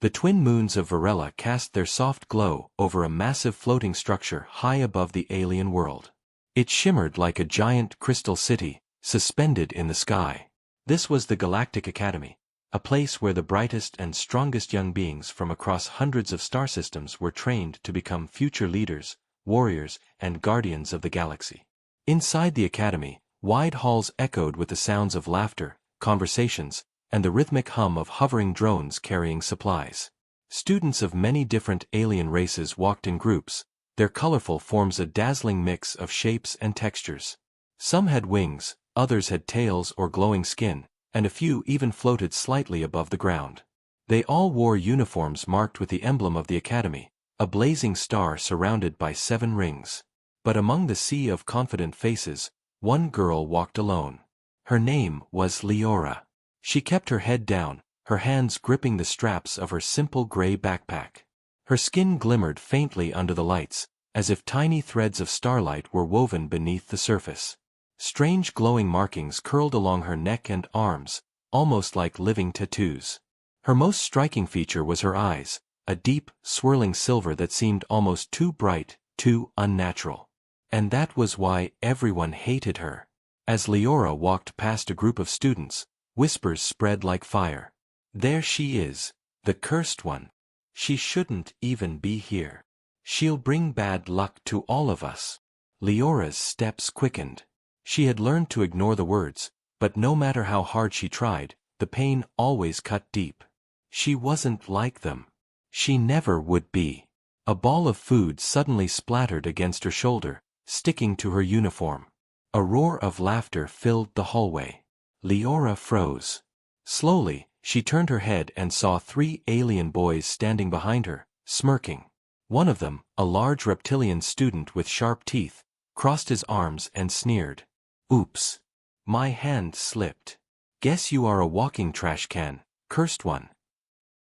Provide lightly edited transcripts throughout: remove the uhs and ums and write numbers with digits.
The twin moons of Varela cast their soft glow over a massive floating structure high above the alien world. It shimmered like a giant crystal city, suspended in the sky. This was the Galactic Academy, a place where the brightest and strongest young beings from across hundreds of star systems were trained to become future leaders, warriors, and guardians of the galaxy. Inside the academy, wide halls echoed with the sounds of laughter, conversations, and the rhythmic hum of hovering drones carrying supplies. Students of many different alien races walked in groups, their colorful forms a dazzling mix of shapes and textures. Some had wings, others had tails or glowing skin, and a few even floated slightly above the ground. They all wore uniforms marked with the emblem of the academy, a blazing star surrounded by 7 rings. But among the sea of confident faces, one girl walked alone. Her name was Leora. She kept her head down, her hands gripping the straps of her simple gray backpack. Her skin glimmered faintly under the lights, as if tiny threads of starlight were woven beneath the surface. Strange glowing markings curled along her neck and arms, almost like living tattoos. Her most striking feature was her eyes, a deep, swirling silver that seemed almost too bright, too unnatural. And that was why everyone hated her. As Leora walked past a group of students, whispers spread like fire. There she is, the cursed one. She shouldn't even be here. She'll bring bad luck to all of us. Leora's steps quickened. She had learned to ignore the words, but no matter how hard she tried, the pain always cut deep. She wasn't like them. She never would be. A ball of food suddenly splattered against her shoulder, sticking to her uniform. A roar of laughter filled the hallway. Leora froze. Slowly, she turned her head and saw 3 alien boys standing behind her, smirking. One of them, a large reptilian student with sharp teeth, crossed his arms and sneered. "Oops. My hand slipped. Guess you are a walking trash can, cursed one."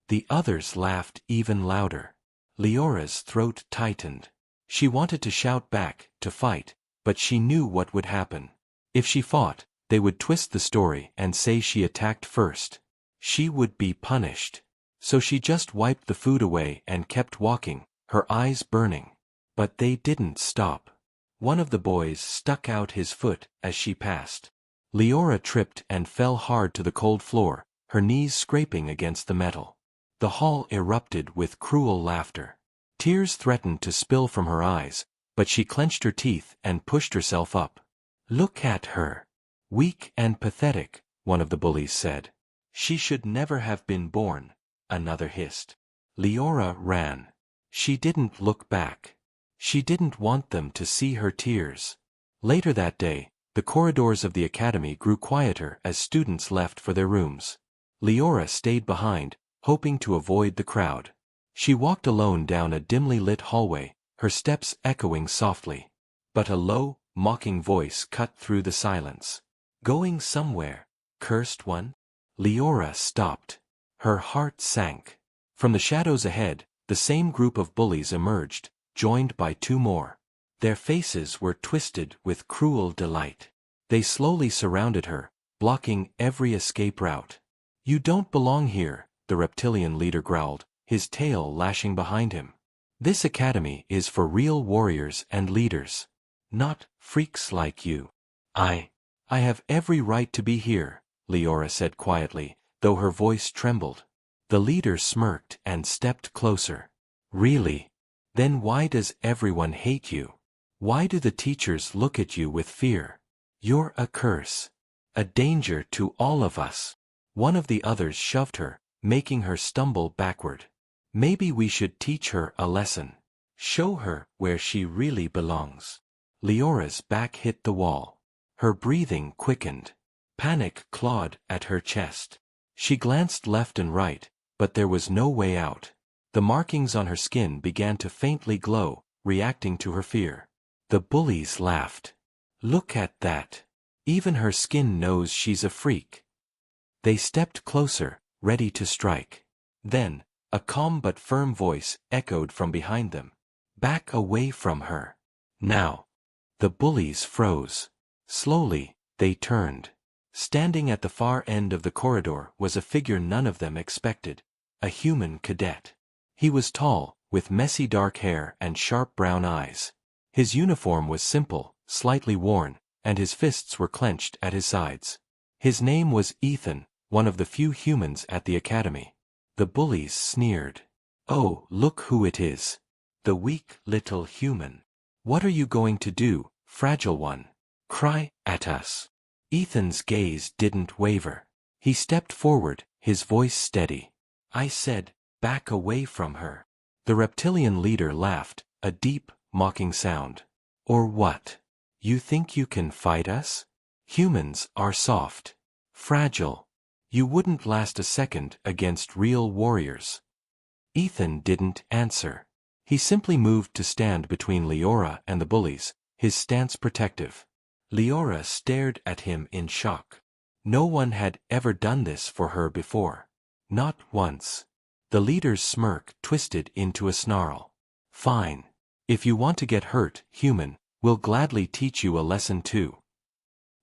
The others laughed even louder. Leora's throat tightened. She wanted to shout back, to fight, but she knew what would happen. If she fought, they would twist the story and say she attacked first. She would be punished. So she just wiped the food away and kept walking, her eyes burning. But they didn't stop. One of the boys stuck out his foot as she passed. Leora tripped and fell hard to the cold floor, her knees scraping against the metal. The hall erupted with cruel laughter. Tears threatened to spill from her eyes, but she clenched her teeth and pushed herself up. "Look at her. Weak and pathetic," one of the bullies said. "She should never have been born," another hissed. Leora ran. She didn't look back. She didn't want them to see her tears. Later that day, the corridors of the academy grew quieter as students left for their rooms. Leora stayed behind, hoping to avoid the crowd. She walked alone down a dimly lit hallway, her steps echoing softly. But a low, mocking voice cut through the silence. "Going somewhere, cursed one?" Leora stopped. Her heart sank. From the shadows ahead, the same group of bullies emerged, joined by 2 more. Their faces were twisted with cruel delight. They slowly surrounded her, blocking every escape route. "You don't belong here," the reptilian leader growled, his tail lashing behind him. "This academy is for real warriors and leaders. Not freaks like you." I have every right to be here," Leora said quietly, though her voice trembled. The leader smirked and stepped closer. "Really? Then why does everyone hate you? Why do the teachers look at you with fear? You're a curse. A danger to all of us." One of the others shoved her, making her stumble backward. "Maybe we should teach her a lesson. Show her where she really belongs." Leora's back hit the wall. Her breathing quickened. Panic clawed at her chest. She glanced left and right, but there was no way out. The markings on her skin began to faintly glow, reacting to her fear. The bullies laughed. "Look at that. Even her skin knows she's a freak." They stepped closer, ready to strike. Then, a calm but firm voice echoed from behind them. "Back away from her. Now." The bullies froze. Slowly, they turned. Standing at the far end of the corridor was a figure none of them expected. a human cadet. He was tall, with messy dark hair and sharp brown eyes. His uniform was simple, slightly worn, and his fists were clenched at his sides. His name was Ethan, one of the few humans at the academy. The bullies sneered. "Oh, look who it is. The weak little human. What are you going to do, fragile one? Cry at us?" Ethan's gaze didn't waver. He stepped forward, his voice steady. "I said, back away from her." The reptilian leader laughed, a deep, mocking sound. "Or what? You think you can fight us? Humans are soft. Fragile. You wouldn't last a second against real warriors." Ethan didn't answer. He simply moved to stand between Leora and the bullies, his stance protective. Leora stared at him in shock. No one had ever done this for her before. Not once. The leader's smirk twisted into a snarl. "Fine. If you want to get hurt, human, we'll gladly teach you a lesson too."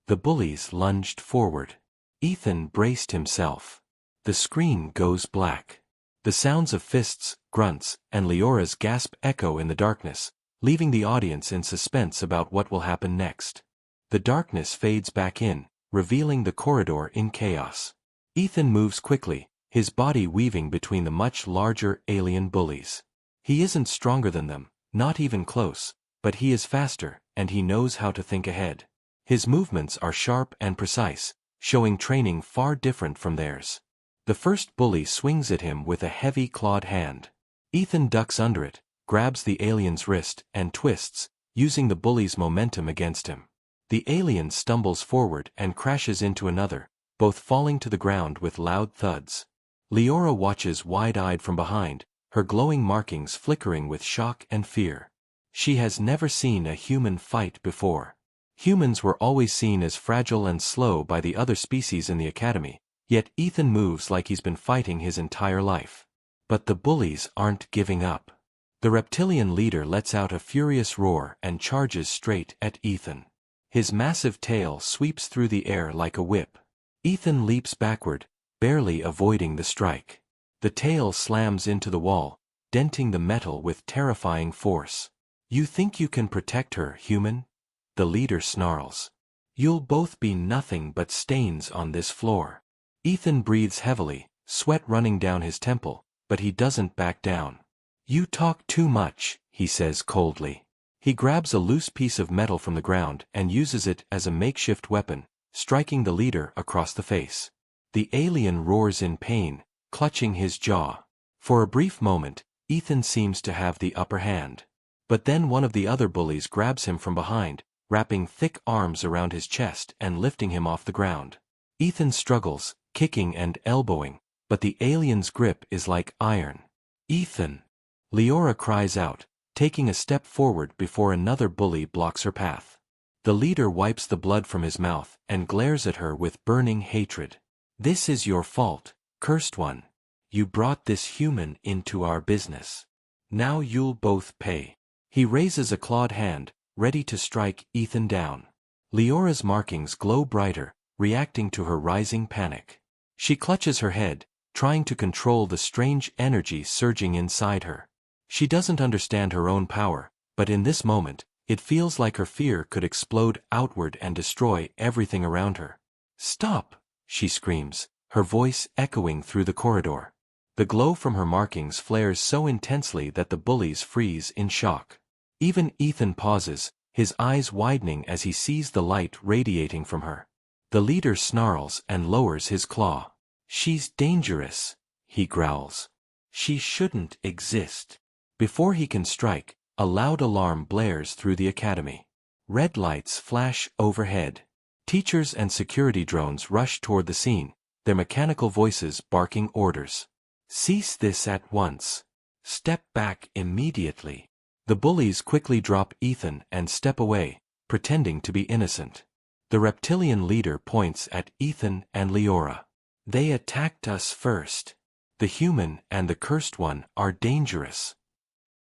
The bullies lunged forward. Ethan braced himself. The screen goes black. The sounds of fists, grunts, and Leora's gasp echo in the darkness, leaving the audience in suspense about what will happen next. The darkness fades back in, revealing the corridor in chaos. Ethan moves quickly, his body weaving between the much larger alien bullies. He isn't stronger than them, not even close, but he is faster, and he knows how to think ahead. His movements are sharp and precise, showing training far different from theirs. The first bully swings at him with a heavy clawed hand. Ethan ducks under it, grabs the alien's wrist, and twists, using the bully's momentum against him. The alien stumbles forward and crashes into another, both falling to the ground with loud thuds. Leora watches wide-eyed from behind, her glowing markings flickering with shock and fear. She has never seen a human fight before. Humans were always seen as fragile and slow by the other species in the academy, yet Ethan moves like he's been fighting his entire life. But the bullies aren't giving up. The reptilian leader lets out a furious roar and charges straight at Ethan. His massive tail sweeps through the air like a whip. Ethan leaps backward, barely avoiding the strike. The tail slams into the wall, denting the metal with terrifying force. "You think you can protect her, human?" The leader snarls. "You'll both be nothing but stains on this floor." Ethan breathes heavily, sweat running down his temple, but he doesn't back down. "You talk too much," he says coldly. He grabs a loose piece of metal from the ground and uses it as a makeshift weapon, striking the leader across the face. The alien roars in pain, clutching his jaw. For a brief moment, Ethan seems to have the upper hand. But then one of the other bullies grabs him from behind, wrapping thick arms around his chest and lifting him off the ground. Ethan struggles, kicking and elbowing, but the alien's grip is like iron. "Ethan!" Leora cries out, taking a step forward before another bully blocks her path. The leader wipes the blood from his mouth and glares at her with burning hatred. "This is your fault, cursed one. You brought this human into our business. Now you'll both pay." He raises a clawed hand, ready to strike Ethan down. Leora's markings glow brighter, reacting to her rising panic. She clutches her head, trying to control the strange energy surging inside her. She doesn't understand her own power, but in this moment, it feels like her fear could explode outward and destroy everything around her. "Stop!" she screams, her voice echoing through the corridor. The glow from her markings flares so intensely that the bullies freeze in shock. Even Ethan pauses, his eyes widening as he sees the light radiating from her. The leader snarls and lowers his claw. "She's dangerous," he growls. "She shouldn't exist." Before he can strike, a loud alarm blares through the academy. Red lights flash overhead. Teachers and security drones rush toward the scene, their mechanical voices barking orders. "Cease this at once. Step back immediately." The bullies quickly drop Ethan and step away, pretending to be innocent. The reptilian leader points at Ethan and Leora. "They attacked us first. The human and the cursed one are dangerous."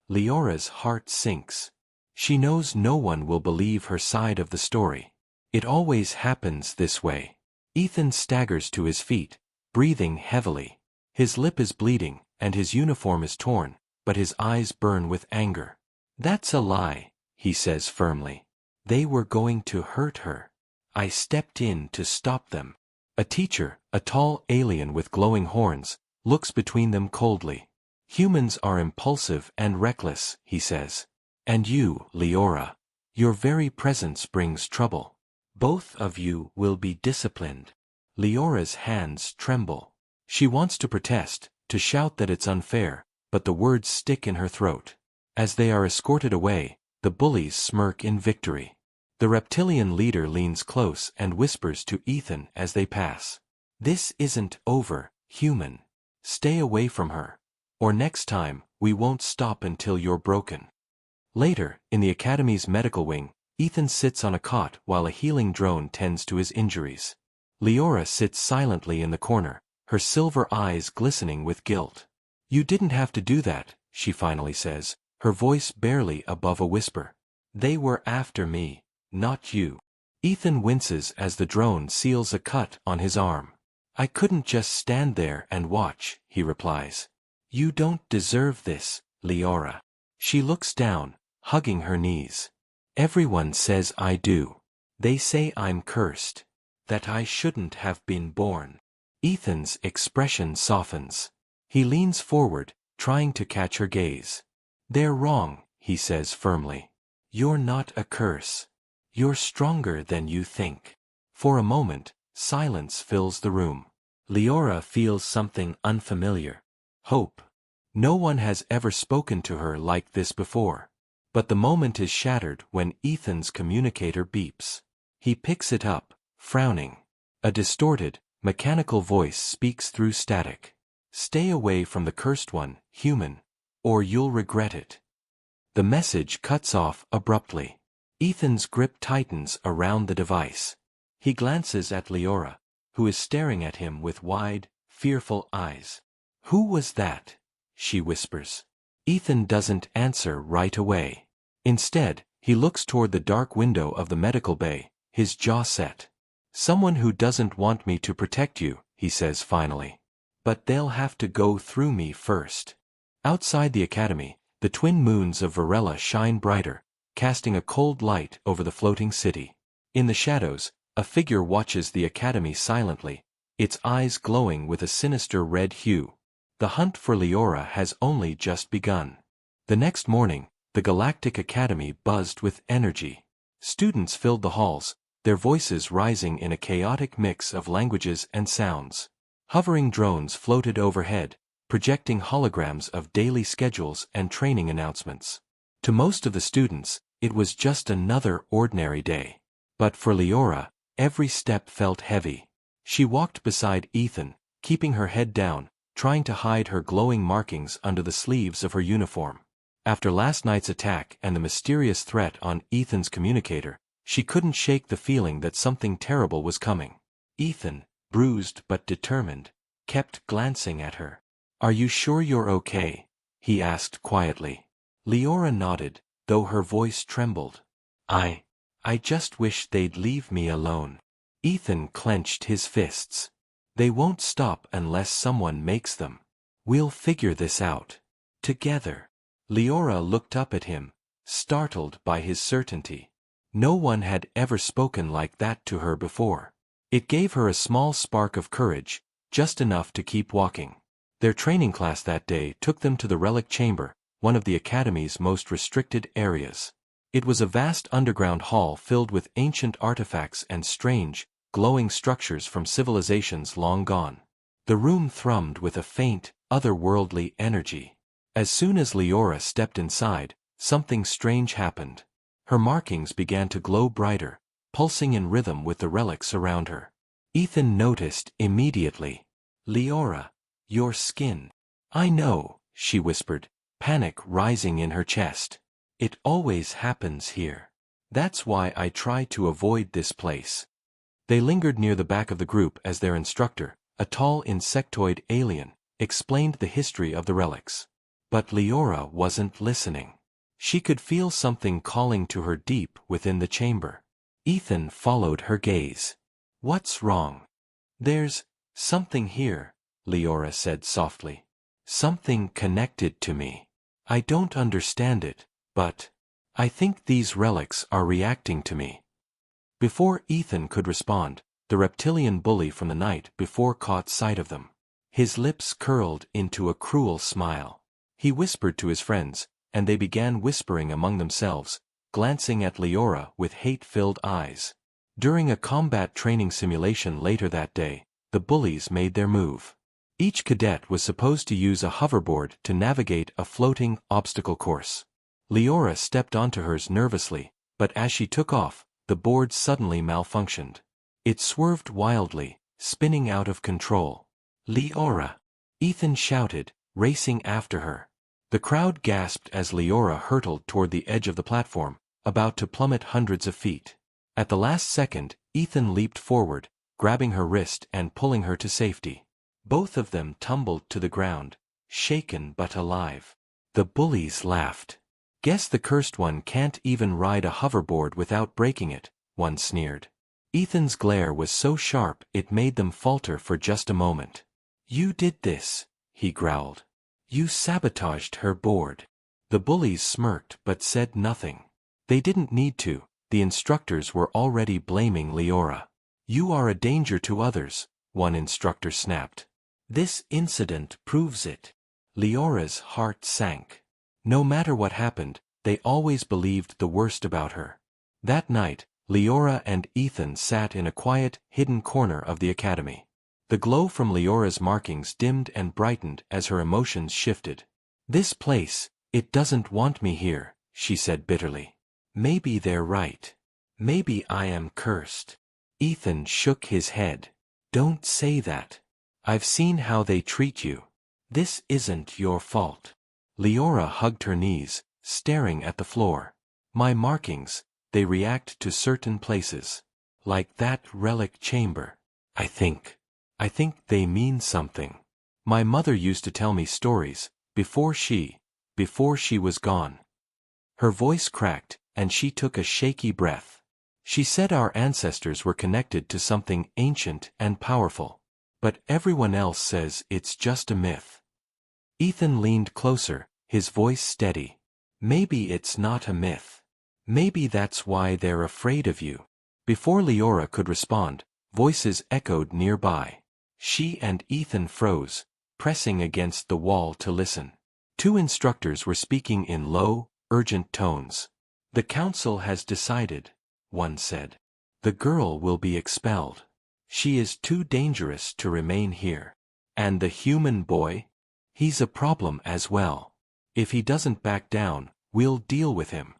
Leora's heart sinks. She knows no one will believe her side of the story. It always happens this way. Ethan staggers to his feet, breathing heavily. His lip is bleeding, and his uniform is torn, but his eyes burn with anger. "That's a lie," he says firmly. "They were going to hurt her. I stepped in to stop them." A teacher, a tall alien with glowing horns, looks between them coldly. "Humans are impulsive and reckless," he says. "And you, Leora, your very presence brings trouble. Both of you will be disciplined." Leora's hands tremble. She wants to protest, to shout that it's unfair, but the words stick in her throat. As they are escorted away, the bullies smirk in victory. The reptilian leader leans close and whispers to Ethan as they pass. "This isn't over, human. Stay away from her. Or next time, we won't stop until you're broken." Later, in the Academy's medical wing, Ethan sits on a cot while a healing drone tends to his injuries. Leora sits silently in the corner, her silver eyes glistening with guilt. "You didn't have to do that," she finally says, her voice barely above a whisper. "They were after me, not you." Ethan winces as the drone seals a cut on his arm. "I couldn't just stand there and watch," he replies. "You don't deserve this, Leora." She looks down, hugging her knees. "Everyone says I do. They say I'm cursed. That I shouldn't have been born." Ethan's expression softens. He leans forward, trying to catch her gaze. "They're wrong," he says firmly. "You're not a curse. You're stronger than you think." For a moment, silence fills the room. Leora feels something unfamiliar. Hope. No one has ever spoken to her like this before. But the moment is shattered when Ethan's communicator beeps. He picks it up, frowning. A distorted, mechanical voice speaks through static. "Stay away from the cursed one, human, or you'll regret it." The message cuts off abruptly. Ethan's grip tightens around the device. He glances at Leora, who is staring at him with wide, fearful eyes. "Who was that?" she whispers. Ethan doesn't answer right away. Instead, he looks toward the dark window of the medical bay, his jaw set. "Someone who doesn't want me to protect you," he says finally. "But they'll have to go through me first." Outside the academy, the twin moons of Varela shine brighter, casting a cold light over the floating city. In the shadows, a figure watches the academy silently, its eyes glowing with a sinister red hue. The hunt for Leora has only just begun. The next morning, the Galactic Academy buzzed with energy. Students filled the halls, their voices rising in a chaotic mix of languages and sounds. Hovering drones floated overhead, projecting holograms of daily schedules and training announcements. To most of the students, it was just another ordinary day. But for Leora, every step felt heavy. She walked beside Ethan, keeping her head down, trying to hide her glowing markings under the sleeves of her uniform. After last night's attack and the mysterious threat on Ethan's communicator, she couldn't shake the feeling that something terrible was coming. Ethan, bruised but determined, kept glancing at her. "Are you sure you're okay?" he asked quietly. Leora nodded, though her voice trembled. I just wish they'd leave me alone." Ethan clenched his fists. "They won't stop unless someone makes them. We'll figure this out. Together." Leora looked up at him, startled by his certainty. No one had ever spoken like that to her before. It gave her a small spark of courage, just enough to keep walking. Their training class that day took them to the Relic Chamber, one of the Academy's most restricted areas. It was a vast underground hall filled with ancient artifacts and strange, glowing structures from civilizations long gone. The room thrummed with a faint, otherworldly energy. As soon as Leora stepped inside, something strange happened. Her markings began to glow brighter, pulsing in rhythm with the relics around her. Ethan noticed immediately. "Leora, your skin." "I know," she whispered, panic rising in her chest. "It always happens here. That's why I try to avoid this place." They lingered near the back of the group as their instructor, a tall insectoid alien, explained the history of the relics. But Leora wasn't listening. She could feel something calling to her deep within the chamber. Ethan followed her gaze. "What's wrong?" "There's something here," Leora said softly. Something connected to me. I don't understand it, but I think these relics are reacting to me. Before Ethan could respond, the reptilian bully from the night before caught sight of them. His lips curled into a cruel smile. He whispered to his friends, and they began whispering among themselves, glancing at Leora with hate-filled eyes. During a combat training simulation later that day, the bullies made their move. Each cadet was supposed to use a hoverboard to navigate a floating obstacle course. Leora stepped onto hers nervously, but as she took off, the board suddenly malfunctioned. It swerved wildly, spinning out of control. Leora! Ethan shouted, racing after her. The crowd gasped as Leora hurtled toward the edge of the platform, about to plummet hundreds of feet. At the last second, Ethan leaped forward, grabbing her wrist and pulling her to safety. Both of them tumbled to the ground, shaken but alive. The bullies laughed. Guess the cursed one can't even ride a hoverboard without breaking it, one sneered. Ethan's glare was so sharp it made them falter for just a moment. You did this, he growled. You sabotaged her board. The bullies smirked but said nothing. They didn't need to, the instructors were already blaming Leora. You are a danger to others, one instructor snapped. This incident proves it. Leora's heart sank. No matter what happened, they always believed the worst about her. That night, Leora and Ethan sat in a quiet, hidden corner of the academy. The glow from Leora's markings dimmed and brightened as her emotions shifted. This place, it doesn't want me here, she said bitterly. Maybe they're right. Maybe I am cursed. Ethan shook his head. Don't say that. I've seen how they treat you. This isn't your fault. Leora hugged her knees, staring at the floor. My markings, they react to certain places. Like that relic chamber. I think they mean something. My mother used to tell me stories, before she was gone. Her voice cracked, and she took a shaky breath. She said our ancestors were connected to something ancient and powerful. But everyone else says it's just a myth. Ethan leaned closer, his voice steady. Maybe it's not a myth. Maybe that's why they're afraid of you. Before Leora could respond, voices echoed nearby. She and Ethan froze, pressing against the wall to listen. Two instructors were speaking in low, urgent tones. The council has decided, one said. The girl will be expelled. She is too dangerous to remain here. And the human boy? He's a problem as well. If he doesn't back down, we'll deal with him.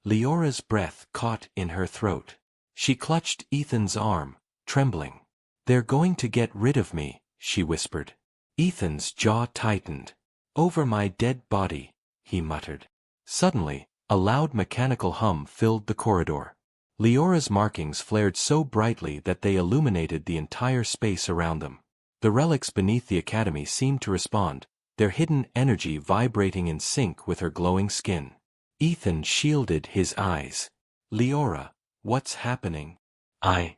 Leora's breath caught in her throat. She clutched Ethan's arm, trembling. They're going to get rid of me, she whispered. Ethan's jaw tightened. Over my dead body, he muttered. Suddenly, a loud mechanical hum filled the corridor. Leora's markings flared so brightly that they illuminated the entire space around them. The relics beneath the academy seemed to respond, their hidden energy vibrating in sync with her glowing skin. Ethan shielded his eyes. Leora, what's happening? I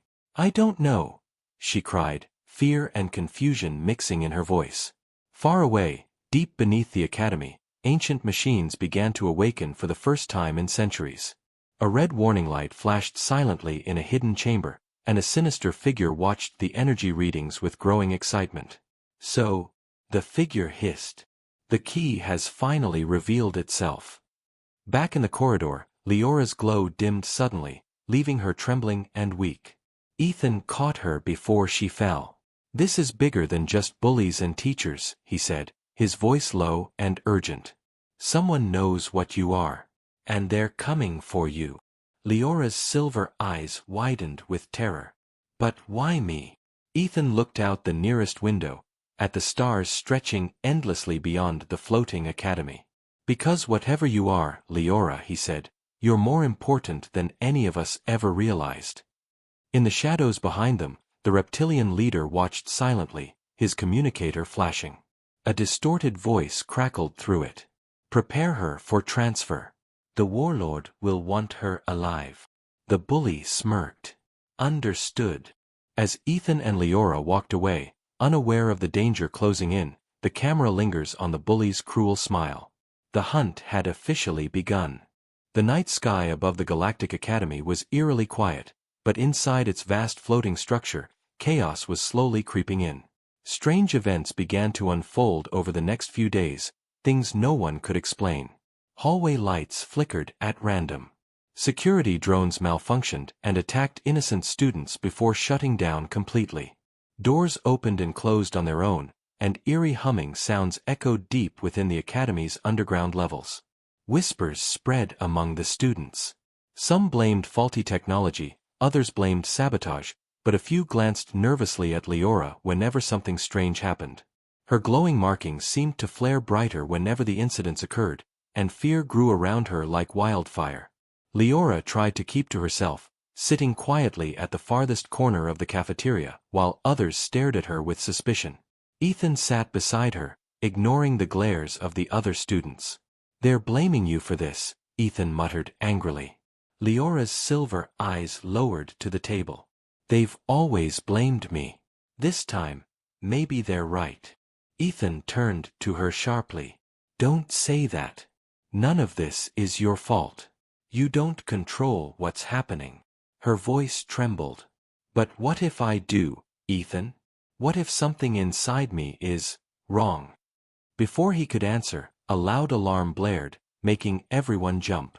don't know, she cried, fear and confusion mixing in her voice. Far away, deep beneath the academy, ancient machines began to awaken for the first time in centuries. A red warning light flashed silently in a hidden chamber, and a sinister figure watched the energy readings with growing excitement. So, the figure hissed. The key has finally revealed itself. Back in the corridor, Leora's glow dimmed suddenly, leaving her trembling and weak. Ethan caught her before she fell. This is bigger than just bullies and teachers, he said, his voice low and urgent. Someone knows what you are. And they're coming for you. Leora's silver eyes widened with terror. But why me? Ethan looked out the nearest window, at the stars stretching endlessly beyond the floating academy. Because whatever you are, Leora, he said, you're more important than any of us ever realized. In the shadows behind them, the reptilian leader watched silently, his communicator flashing. A distorted voice crackled through it. Prepare her for transfer. The warlord will want her alive. The bully smirked. Understood. As Ethan and Leora walked away, Unaware of the danger closing in, the camera lingers on the bully's cruel smile. The hunt had officially begun. The night sky above the Galactic Academy was eerily quiet, but inside its vast floating structure, chaos was slowly creeping in. Strange events began to unfold over the next few days, things no one could explain. Hallway lights flickered at random. Security drones malfunctioned and attacked innocent students before shutting down completely. Doors opened and closed on their own, and eerie humming sounds echoed deep within the Academy's underground levels. Whispers spread among the students. Some blamed faulty technology, others blamed sabotage, but a few glanced nervously at Leora whenever something strange happened. Her glowing markings seemed to flare brighter whenever the incidents occurred, and fear grew around her like wildfire. Leora tried to keep to herself, sitting quietly at the farthest corner of the cafeteria, while others stared at her with suspicion. Ethan sat beside her, ignoring the glares of the other students. "They're blaming you for this," Ethan muttered angrily. Leora's silver eyes lowered to the table. "They've always blamed me. This time, maybe they're right." Ethan turned to her sharply. "Don't say that. None of this is your fault. You don't control what's happening." Her voice trembled. "But what if I do, Ethan? What if something inside me is wrong?" Before he could answer, a loud alarm blared, making everyone jump.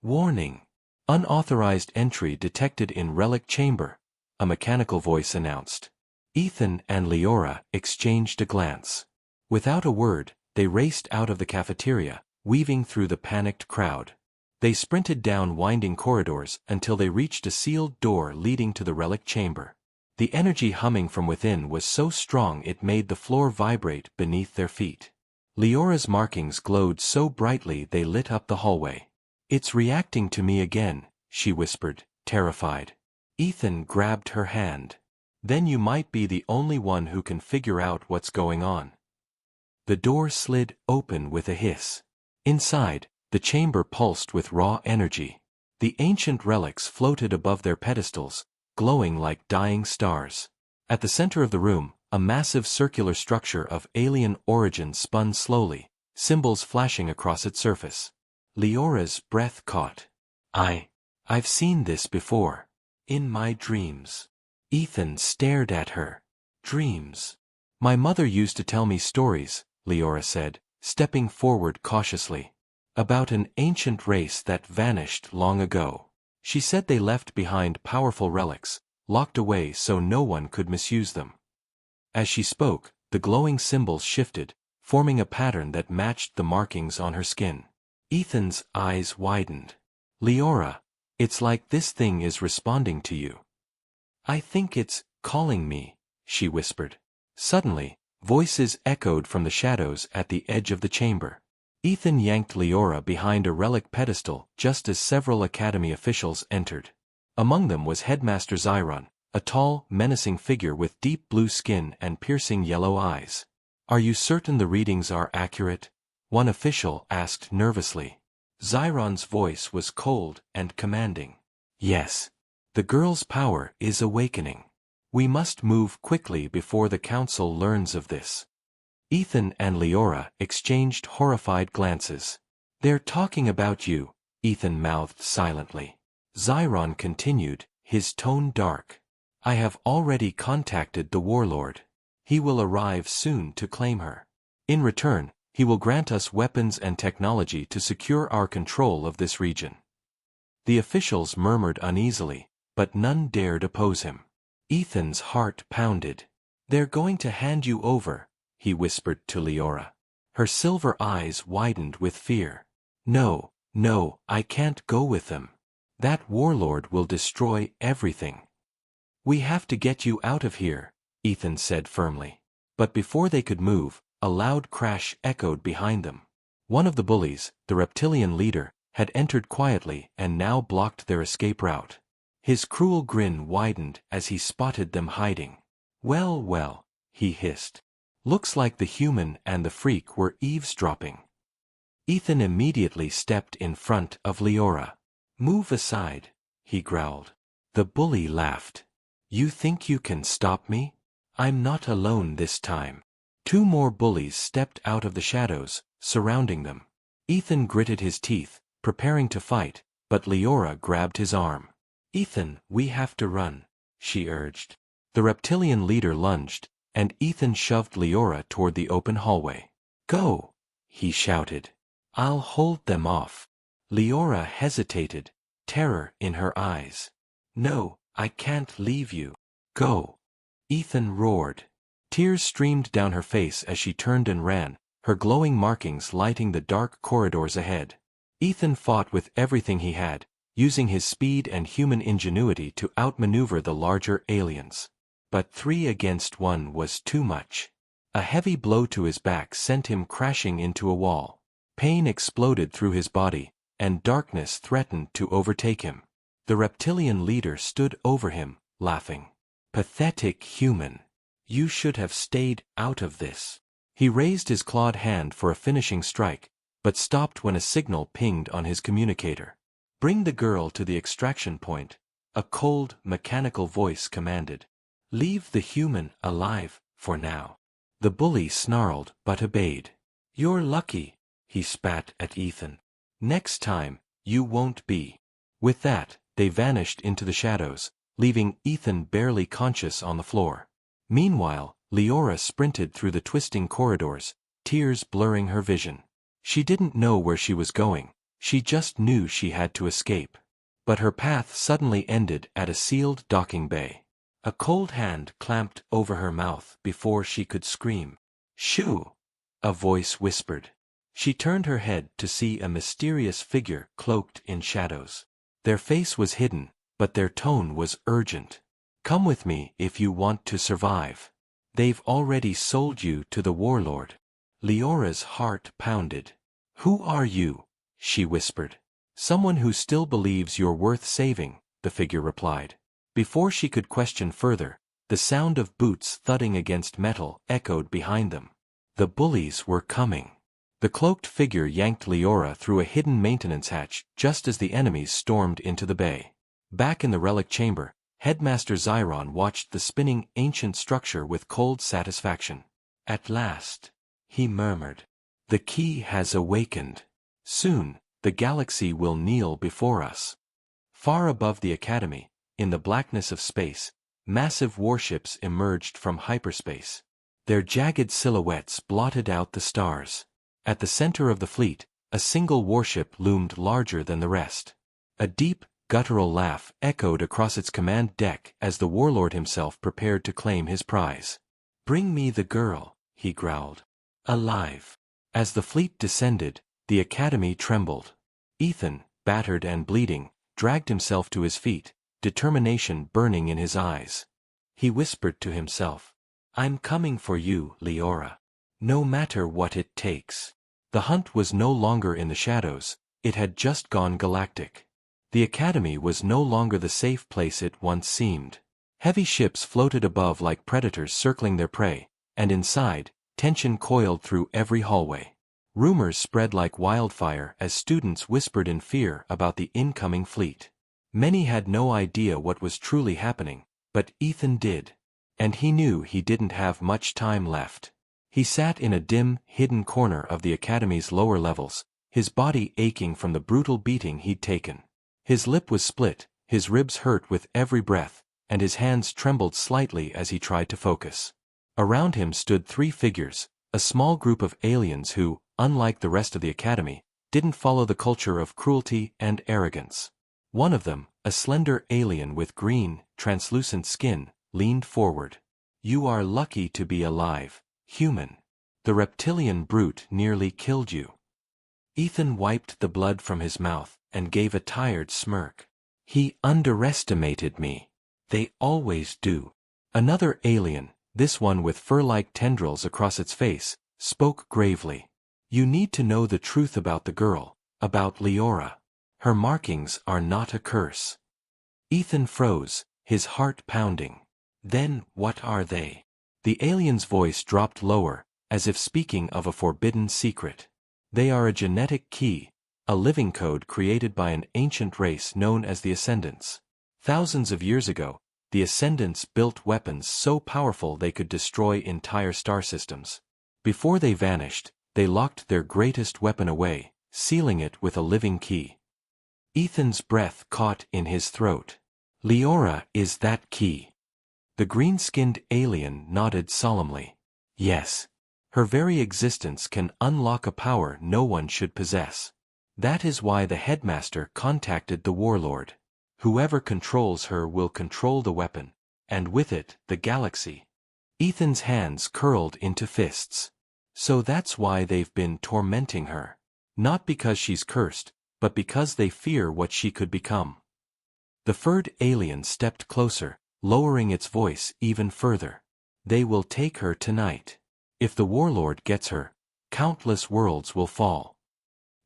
"Warning! Unauthorized entry detected in Relic Chamber," a mechanical voice announced. Ethan and Leora exchanged a glance. Without a word, they raced out of the cafeteria, weaving through the panicked crowd. They sprinted down winding corridors until they reached a sealed door leading to the Relic Chamber. The energy humming from within was so strong it made the floor vibrate beneath their feet. Leora's markings glowed so brightly they lit up the hallway. "It's reacting to me again," she whispered, terrified. Ethan grabbed her hand. "Then you might be the only one who can figure out what's going on." The door slid open with a hiss. Inside, the chamber pulsed with raw energy. The ancient relics floated above their pedestals, glowing like dying stars. At the center of the room, a massive circular structure of alien origin spun slowly, symbols flashing across its surface. Leora's breath caught. I've seen this before. In my dreams." Ethan stared at her. "Dreams? My mother used to tell me stories," Leora said, stepping forward cautiously. "About an ancient race that vanished long ago. She said they left behind powerful relics, locked away so no one could misuse them." As she spoke, the glowing symbols shifted, forming a pattern that matched the markings on her skin. Ethan's eyes widened. "Leora, it's like this thing is responding to you." "I think it's calling me," she whispered. Suddenly, voices echoed from the shadows at the edge of the chamber. Ethan yanked Leora behind a relic pedestal just as several Academy officials entered. Among them was Headmaster Zyron, a tall, menacing figure with deep blue skin and piercing yellow eyes. "Are you certain the readings are accurate?" one official asked nervously. Zyron's voice was cold and commanding. "Yes. The girl's power is awakening. We must move quickly before the council learns of this." Ethan and Leora exchanged horrified glances. "They're talking about you," Ethan mouthed silently. Zyron continued, his tone dark. "I have already contacted the warlord. He will arrive soon to claim her. In return, he will grant us weapons and technology to secure our control of this region." The officials murmured uneasily, but none dared oppose him. Ethan's heart pounded. "They're going to hand you over," he whispered to Leora. Her silver eyes widened with fear. No, I can't go with them. That warlord will destroy everything." "We have to get you out of here," Ethan said firmly. But before they could move, a loud crash echoed behind them. One of the bullies, the reptilian leader, had entered quietly and now blocked their escape route. His cruel grin widened as he spotted them hiding. Well, he hissed. "Looks like the human and the freak were eavesdropping." Ethan immediately stepped in front of Leora. "Move aside," he growled. The bully laughed. "You think you can stop me? I'm not alone this time. Two more bullies stepped out of the shadows, surrounding them. Ethan gritted his teeth, preparing to fight, but Leora grabbed his arm. Ethan, we have to run, she urged. The reptilian leader lunged, and Ethan shoved Leora toward the open hallway. Go, he shouted. I'll hold them off. Leora hesitated, terror in her eyes. No, I can't leave you. Go. Ethan roared. Tears streamed down her face as she turned and ran, her glowing markings lighting the dark corridors ahead. Ethan fought with everything he had, using his speed and human ingenuity to outmaneuver the larger aliens. But 3 against 1 was too much. A heavy blow to his back sent him crashing into a wall. Pain exploded through his body, and darkness threatened to overtake him. The reptilian leader stood over him, laughing. Pathetic human. You should have stayed out of this. He raised his clawed hand for a finishing strike, but stopped when a signal pinged on his communicator. Bring the girl to the extraction point, a cold, mechanical voice commanded. Leave the human alive, for now. The bully snarled but obeyed. You're lucky, he spat at Ethan. Next time, you won't be. With that, they vanished into the shadows, leaving Ethan barely conscious on the floor. Meanwhile, Leora sprinted through the twisting corridors, tears blurring her vision. She didn't know where she was going, she just knew she had to escape. But her path suddenly ended at a sealed docking bay. A cold hand clamped over her mouth before she could scream. Shoo! A voice whispered. She turned her head to see a mysterious figure cloaked in shadows. Their face was hidden, but their tone was urgent. Come with me if you want to survive. They've already sold you to the warlord. Leora's heart pounded. Who are you? She whispered. Someone who still believes you're worth saving, the figure replied. Before she could question further, the sound of boots thudding against metal echoed behind them. The bullies were coming. The cloaked figure yanked Leora through a hidden maintenance hatch just as the enemies stormed into the bay. Back in the relic chamber, Headmaster Zyron watched the spinning ancient structure with cold satisfaction. At last, he murmured. The key has awakened. Soon, the galaxy will kneel before us. Far above the academy, in the blackness of space, massive warships emerged from hyperspace. Their jagged silhouettes blotted out the stars. At the center of the fleet, a single warship loomed larger than the rest. A deep, guttural laugh echoed across its command deck as the warlord himself prepared to claim his prize. Bring me the girl, he growled. Alive. As the fleet descended, the academy trembled. Ethan, battered and bleeding, dragged himself to his feet, determination burning in his eyes. He whispered to himself, I'm coming for you, Leora. No matter what it takes. The hunt was no longer in the shadows, it had just gone galactic. The academy was no longer the safe place it once seemed. Heavy ships floated above like predators circling their prey, and inside, tension coiled through every hallway. Rumors spread like wildfire as students whispered in fear about the incoming fleet. Many had no idea what was truly happening, but Ethan did. And he knew he didn't have much time left. He sat in a dim, hidden corner of the academy's lower levels, his body aching from the brutal beating he'd taken. His lip was split, his ribs hurt with every breath, and his hands trembled slightly as he tried to focus. Around him stood 3 figures, a small group of aliens who, unlike the rest of the academy, didn't follow the culture of cruelty and arrogance. One of them, a slender alien with green, translucent skin, leaned forward. You are lucky to be alive, human. The reptilian brute nearly killed you. Ethan wiped the blood from his mouth and gave a tired smirk. He underestimated me. They always do. Another alien, this one with fur-like tendrils across its face, spoke gravely. You need to know the truth about the girl, about Leora. Her markings are not a curse. Ethan froze, his heart pounding. Then what are they? The alien's voice dropped lower, as if speaking of a forbidden secret. They are a genetic key, a living code created by an ancient race known as the Ascendants. Thousands of years ago, the Ascendants built weapons so powerful they could destroy entire star systems. Before they vanished, they locked their greatest weapon away, sealing it with a living key. Ethan's breath caught in his throat. Leora is that key. The green-skinned alien nodded solemnly. Yes. Her very existence can unlock a power no one should possess. That is why the headmaster contacted the warlord. Whoever controls her will control the weapon, and with it, the galaxy. Ethan's hands curled into fists. So that's why they've been tormenting her. Not because she's cursed, but because they fear what she could become. The furred alien stepped closer, lowering its voice even further. They will take her tonight. If the warlord gets her, countless worlds will fall.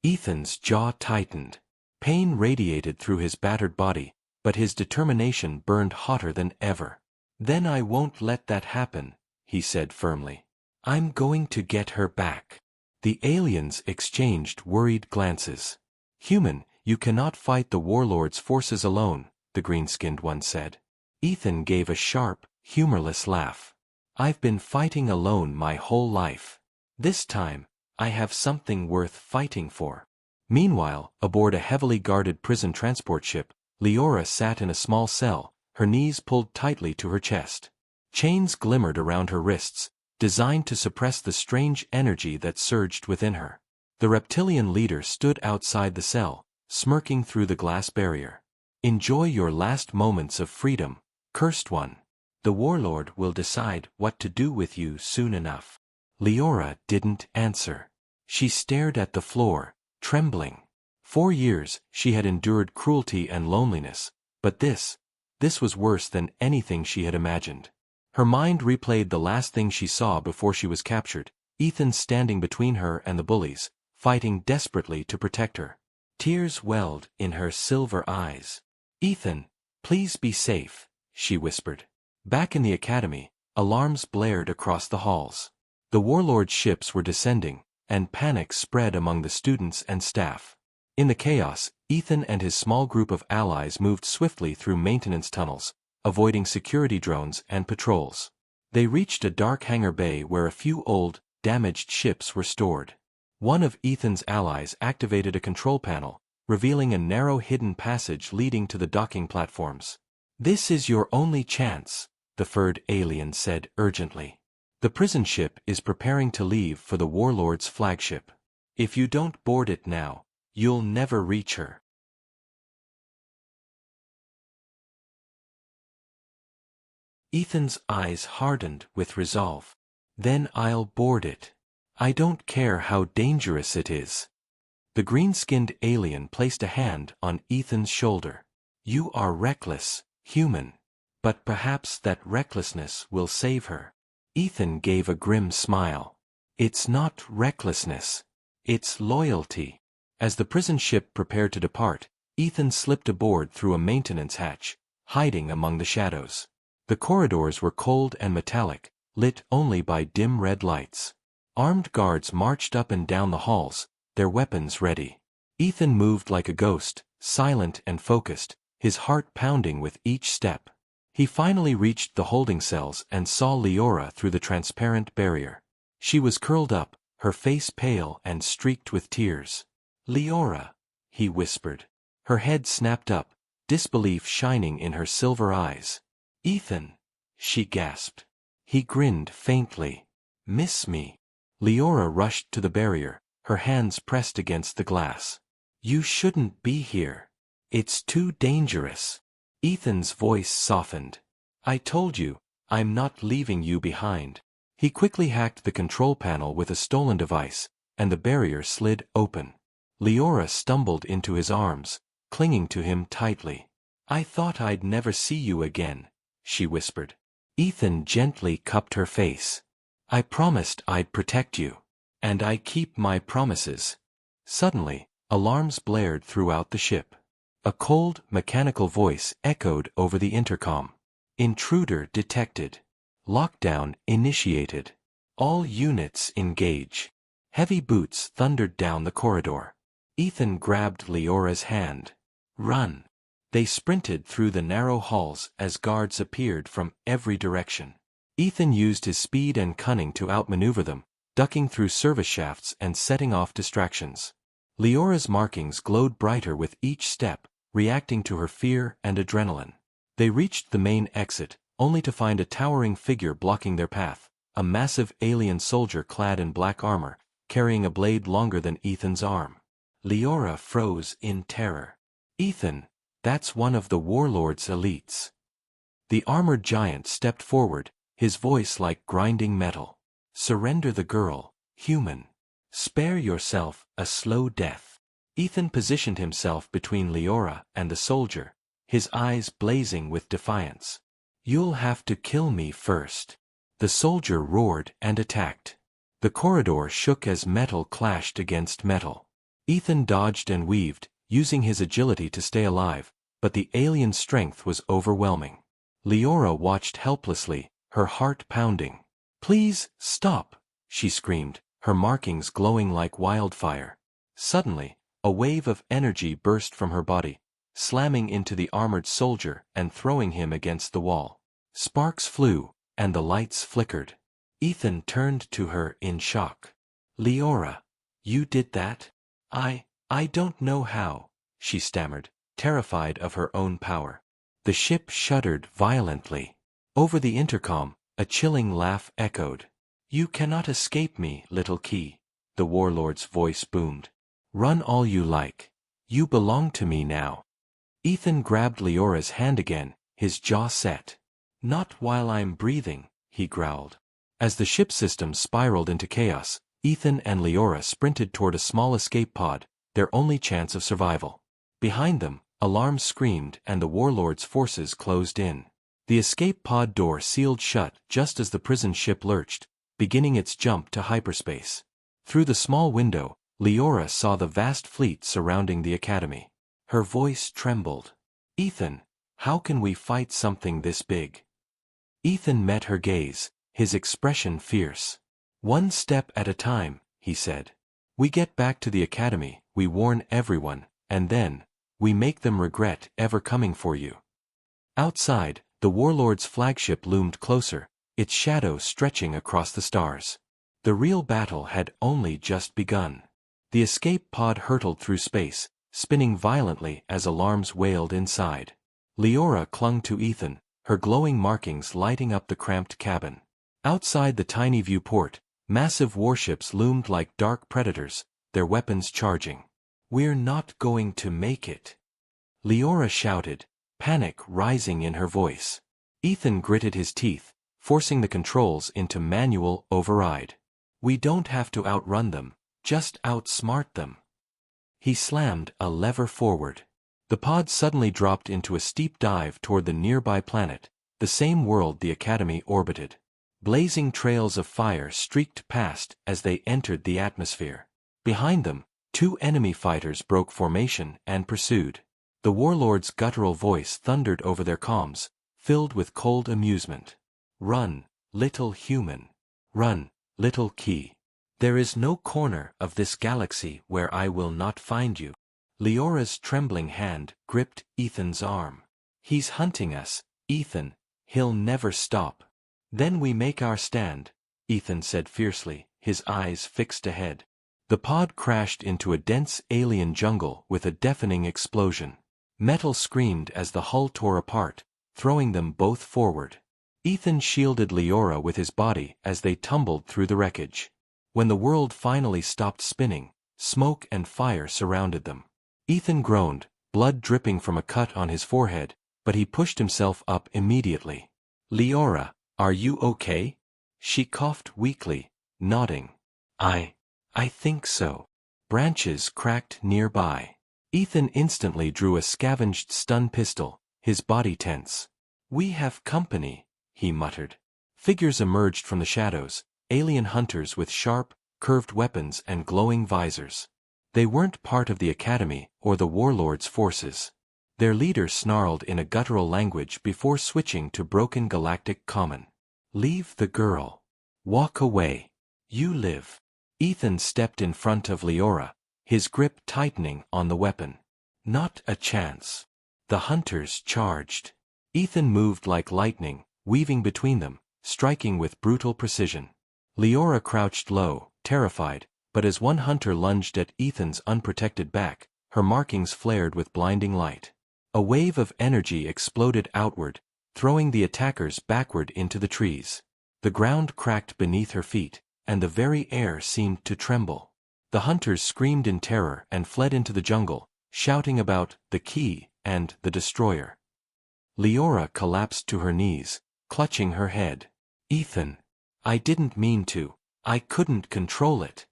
Ethan's jaw tightened. Pain radiated through his battered body, but his determination burned hotter than ever. Then I won't let that happen, he said firmly. I'm going to get her back. The aliens exchanged worried glances. Human, you cannot fight the warlord's forces alone, the green-skinned one said. Ethan gave a sharp, humorless laugh. I've been fighting alone my whole life. This time, I have something worth fighting for. Meanwhile, aboard a heavily guarded prison transport ship, Leora sat in a small cell, her knees pulled tightly to her chest. Chains glimmered around her wrists, designed to suppress the strange energy that surged within her. The reptilian leader stood outside the cell, smirking through the glass barrier. Enjoy your last moments of freedom, cursed one. The warlord will decide what to do with you soon enough. Leora didn't answer. She stared at the floor, trembling. 4 years, she had endured cruelty and loneliness, but this was worse than anything she had imagined. Her mind replayed the last thing she saw before she was captured, Ethan standing between her and the bullies, fighting desperately to protect her. Tears welled in her silver eyes. Ethan, please be safe, she whispered. Back in the academy, alarms blared across the halls. The warlord's ships were descending, and panic spread among the students and staff. In the chaos, Ethan and his small group of allies moved swiftly through maintenance tunnels, avoiding security drones and patrols. They reached a dark hangar bay where a few old, damaged ships were stored. One of Ethan's allies activated a control panel, revealing a narrow hidden passage leading to the docking platforms. This is your only chance, the furred alien said urgently. The prison ship is preparing to leave for the warlord's flagship. If you don't board it now, you'll never reach her. Ethan's eyes hardened with resolve. Then I'll board it. I don't care how dangerous it is. The green-skinned alien placed a hand on Ethan's shoulder. You are reckless, human. But perhaps that recklessness will save her. Ethan gave a grim smile. It's not recklessness. It's loyalty. As the prison ship prepared to depart, Ethan slipped aboard through a maintenance hatch, hiding among the shadows. The corridors were cold and metallic, lit only by dim red lights. Armed guards marched up and down the halls, their weapons ready. Ethan moved like a ghost, silent and focused, his heart pounding with each step. He finally reached the holding cells and saw Leora through the transparent barrier. She was curled up, her face pale and streaked with tears. Leora, he whispered. Her head snapped up, disbelief shining in her silver eyes. Ethan, she gasped. He grinned faintly. Miss me. Leora rushed to the barrier, her hands pressed against the glass. You shouldn't be here. It's too dangerous. Ethan's voice softened. I told you, I'm not leaving you behind. He quickly hacked the control panel with a stolen device, and the barrier slid open. Leora stumbled into his arms, clinging to him tightly. I thought I'd never see you again, she whispered. Ethan gently cupped her face. I promised I'd protect you. And I keep my promises. Suddenly, alarms blared throughout the ship. A cold, mechanical voice echoed over the intercom. Intruder detected. Lockdown initiated. All units engage. Heavy boots thundered down the corridor. Ethan grabbed Leora's hand. Run. They sprinted through the narrow halls as guards appeared from every direction. Ethan used his speed and cunning to outmaneuver them, ducking through service shafts and setting off distractions. Leora's markings glowed brighter with each step, reacting to her fear and adrenaline. They reached the main exit, only to find a towering figure blocking their path, a massive alien soldier clad in black armor, carrying a blade longer than Ethan's arm. Leora froze in terror. "Ethan, that's one of the warlord's elites." The armored giant stepped forward, his voice like grinding metal. "Surrender the girl, human. Spare yourself a slow death." Ethan positioned himself between Leora and the soldier, his eyes blazing with defiance. "You'll have to kill me first." The soldier roared and attacked. The corridor shook as metal clashed against metal. Ethan dodged and weaved, using his agility to stay alive, but the alien strength was overwhelming. Leora watched helplessly, her heart pounding. "Please, stop," she screamed, her markings glowing like wildfire. Suddenly, a wave of energy burst from her body, slamming into the armored soldier and throwing him against the wall. Sparks flew, and the lights flickered. Ethan turned to her in shock. "Leora, you did that?" I don't know how," she stammered, terrified of her own power. The ship shuddered violently. Over the intercom, a chilling laugh echoed. "You cannot escape me, little key," the warlord's voice boomed. "Run all you like. You belong to me now." Ethan grabbed Leora's hand again, his jaw set. "Not while I'm breathing," he growled. As the ship system spiraled into chaos, Ethan and Leora sprinted toward a small escape pod, their only chance of survival. Behind them, alarms screamed and the warlord's forces closed in. The escape pod door sealed shut just as the prison ship lurched, beginning its jump to hyperspace. Through the small window, Leora saw the vast fleet surrounding the academy. Her voice trembled. "Ethan, how can we fight something this big?" Ethan met her gaze, his expression fierce. "One step at a time," he said. "We get back to the academy, we warn everyone, and then, we make them regret ever coming for you." Outside, the warlord's flagship loomed closer, its shadow stretching across the stars. The real battle had only just begun. The escape pod hurtled through space, spinning violently as alarms wailed inside. Leora clung to Ethan, her glowing markings lighting up the cramped cabin. Outside the tiny viewport, massive warships loomed like dark predators, their weapons charging. "We're not going to make it," Leora shouted, panic rising in her voice. Ethan gritted his teeth, forcing the controls into manual override. "We don't have to outrun them, just outsmart them." He slammed a lever forward. The pod suddenly dropped into a steep dive toward the nearby planet, the same world the Academy orbited. Blazing trails of fire streaked past as they entered the atmosphere. Behind them, two enemy fighters broke formation and pursued. The warlord's guttural voice thundered over their comms, filled with cold amusement. "Run, little human. Run, little key. There is no corner of this galaxy where I will not find you." Leora's trembling hand gripped Ethan's arm. "He's hunting us, Ethan. He'll never stop." "Then we make our stand," Ethan said fiercely, his eyes fixed ahead. The pod crashed into a dense alien jungle with a deafening explosion. Metal screamed as the hull tore apart, throwing them both forward. Ethan shielded Leora with his body as they tumbled through the wreckage. When the world finally stopped spinning, smoke and fire surrounded them. Ethan groaned, blood dripping from a cut on his forehead, but he pushed himself up immediately. "Leora, are you okay?" She coughed weakly, nodding. I think so." Branches cracked nearby. Ethan instantly drew a scavenged stun pistol, his body tense. "We have company," he muttered. Figures emerged from the shadows, alien hunters with sharp, curved weapons and glowing visors. They weren't part of the Academy or the warlord's forces. Their leader snarled in a guttural language before switching to broken galactic common. "Leave the girl. Walk away. You live." Ethan stepped in front of Leora, his grip tightening on the weapon. "Not a chance." The hunters charged. Ethan moved like lightning, weaving between them, striking with brutal precision. Leora crouched low, terrified, but as one hunter lunged at Ethan's unprotected back, her markings flared with blinding light. A wave of energy exploded outward, throwing the attackers backward into the trees. The ground cracked beneath her feet, and the very air seemed to tremble. The hunters screamed in terror and fled into the jungle, shouting about the key and the destroyer. Leora collapsed to her knees, clutching her head. Ethan, I didn't mean to. I couldn't control it.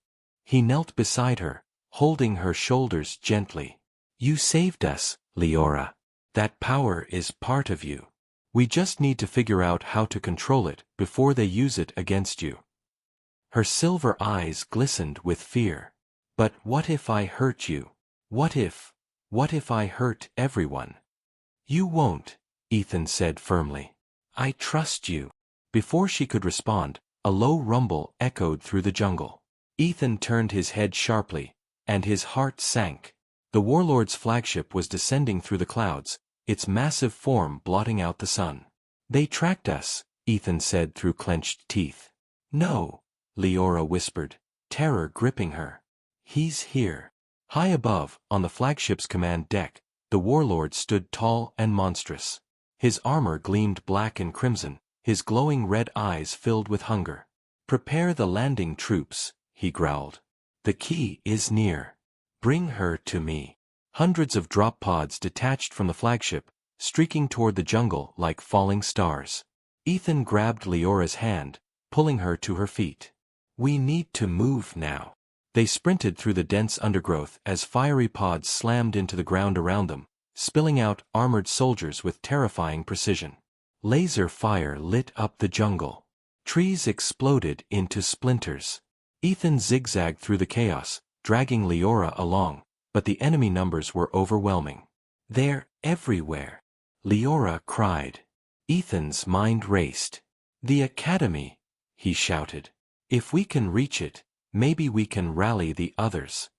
He knelt beside her, holding her shoulders gently. You saved us, Leora. That power is part of you. We just need to figure out how to control it before they use it against you. Her silver eyes glistened with fear. But what if I hurt you? What if I hurt everyone? You won't, Ethan said firmly. I trust you. Before she could respond, a low rumble echoed through the jungle. Ethan turned his head sharply, and his heart sank. The warlord's flagship was descending through the clouds, its massive form blotting out the sun. They tracked us, Ethan said through clenched teeth. No, Leora whispered, terror gripping her. He's here. High above, on the flagship's command deck, the warlord stood tall and monstrous. His armor gleamed black and crimson, his glowing red eyes filled with hunger. Prepare the landing troops, he growled. The key is near. Bring her to me. Hundreds of drop pods detached from the flagship, streaking toward the jungle like falling stars. Ethan grabbed Leora's hand, pulling her to her feet. We need to move now. They sprinted through the dense undergrowth as fiery pods slammed into the ground around them, spilling out armored soldiers with terrifying precision. Laser fire lit up the jungle. Trees exploded into splinters. Ethan zigzagged through the chaos, dragging Leora along, but the enemy numbers were overwhelming. They're everywhere, Leora cried. Ethan's mind raced. The academy, he shouted. If we can reach it, maybe we can rally the others.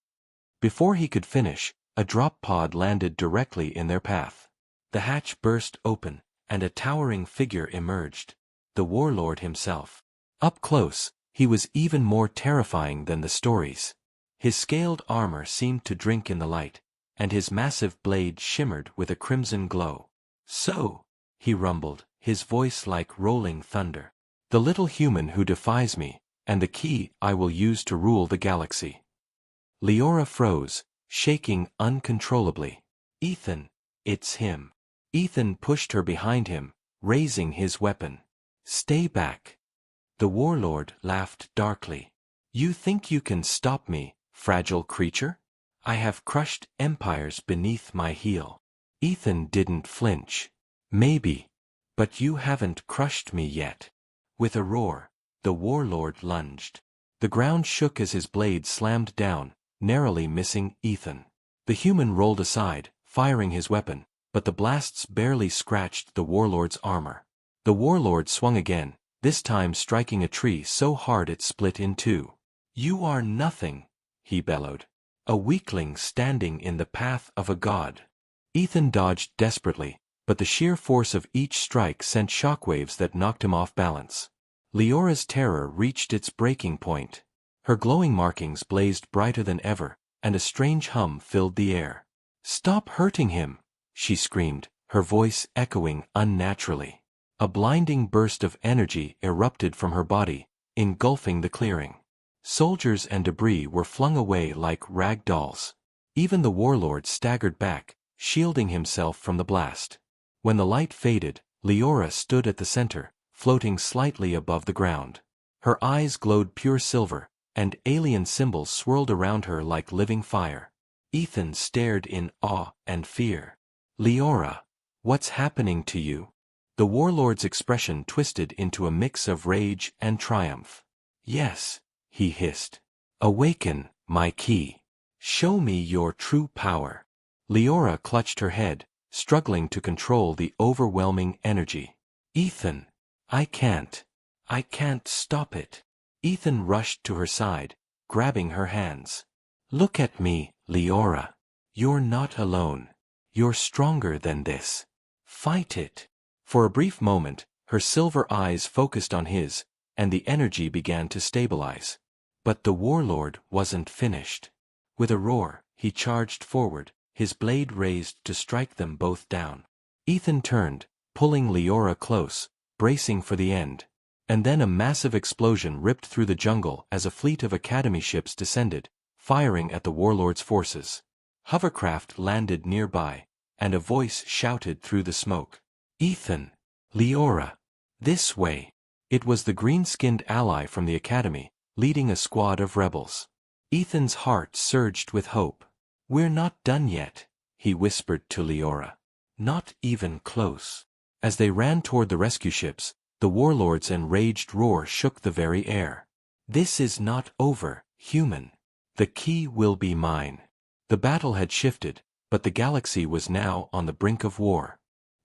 Before he could finish, a drop pod landed directly in their path. The hatch burst open, and a towering figure emerged. The warlord himself. Up close, he was even more terrifying than the stories. His scaled armor seemed to drink in the light, and his massive blade shimmered with a crimson glow. So, he rumbled, his voice like rolling thunder. The little human who defies me, and the key I will use to rule the galaxy. Leora froze, shaking uncontrollably. Ethan, it's him. Ethan pushed her behind him, raising his weapon. Stay back. The warlord laughed darkly. You think you can stop me, fragile creature? I have crushed empires beneath my heel. Ethan didn't flinch. Maybe. But you haven't crushed me yet. With a roar, the warlord lunged. The ground shook as his blade slammed down, narrowly missing Ethan. The human rolled aside, firing his weapon, but the blasts barely scratched the warlord's armor. The warlord swung again, this time striking a tree so hard it split in two. You are nothing, he bellowed. A weakling standing in the path of a god. Ethan dodged desperately, but the sheer force of each strike sent shockwaves that knocked him off balance. Leora's terror reached its breaking point. Her glowing markings blazed brighter than ever, and a strange hum filled the air. Stop hurting him, she screamed, her voice echoing unnaturally. A blinding burst of energy erupted from her body, engulfing the clearing. Soldiers and debris were flung away like rag dolls. Even the warlord staggered back, shielding himself from the blast. When the light faded, Leora stood at the center, floating slightly above the ground. Her eyes glowed pure silver, and alien symbols swirled around her like living fire. Ethan stared in awe and fear. Leora, what's happening to you? The warlord's expression twisted into a mix of rage and triumph. Yes, he hissed. Awaken, my key. Show me your true power. Leora clutched her head, struggling to control the overwhelming energy. Ethan, I can't stop it. Ethan rushed to her side, grabbing her hands. Look at me, Leora. You're not alone. You're stronger than this. Fight it. For a brief moment, her silver eyes focused on his, and the energy began to stabilize. But the warlord wasn't finished. With a roar, he charged forward, his blade raised to strike them both down. Ethan turned, pulling Leora close, bracing for the end. And then a massive explosion ripped through the jungle as a fleet of Academy ships descended, firing at the warlord's forces. Hovercraft landed nearby, and a voice shouted through the smoke. Ethan! Leora! This way! It was the green-skinned ally from the Academy, leading a squad of rebels. Ethan's heart surged with hope. We're not done yet, he whispered to Leora. Not even close. As they ran toward the rescue ships, the warlord's enraged roar shook the very air. This is not over, human. The key will be mine. The battle had shifted, but the galaxy was now on the brink of war.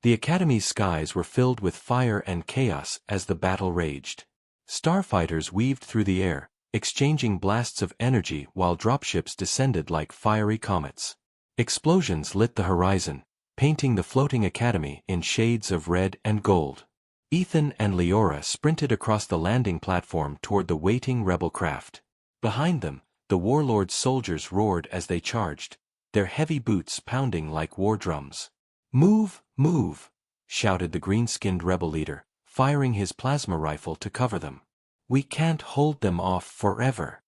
The Academy's skies were filled with fire and chaos as the battle raged. Starfighters weaved through the air, exchanging blasts of energy while dropships descended like fiery comets. Explosions lit the horizon, painting the floating Academy in shades of red and gold. Ethan and Leora sprinted across the landing platform toward the waiting rebel craft. Behind them, the warlord's soldiers roared as they charged, their heavy boots pounding like war drums. Move, move, shouted the green-skinned rebel leader, firing his plasma rifle to cover them. We can't hold them off forever.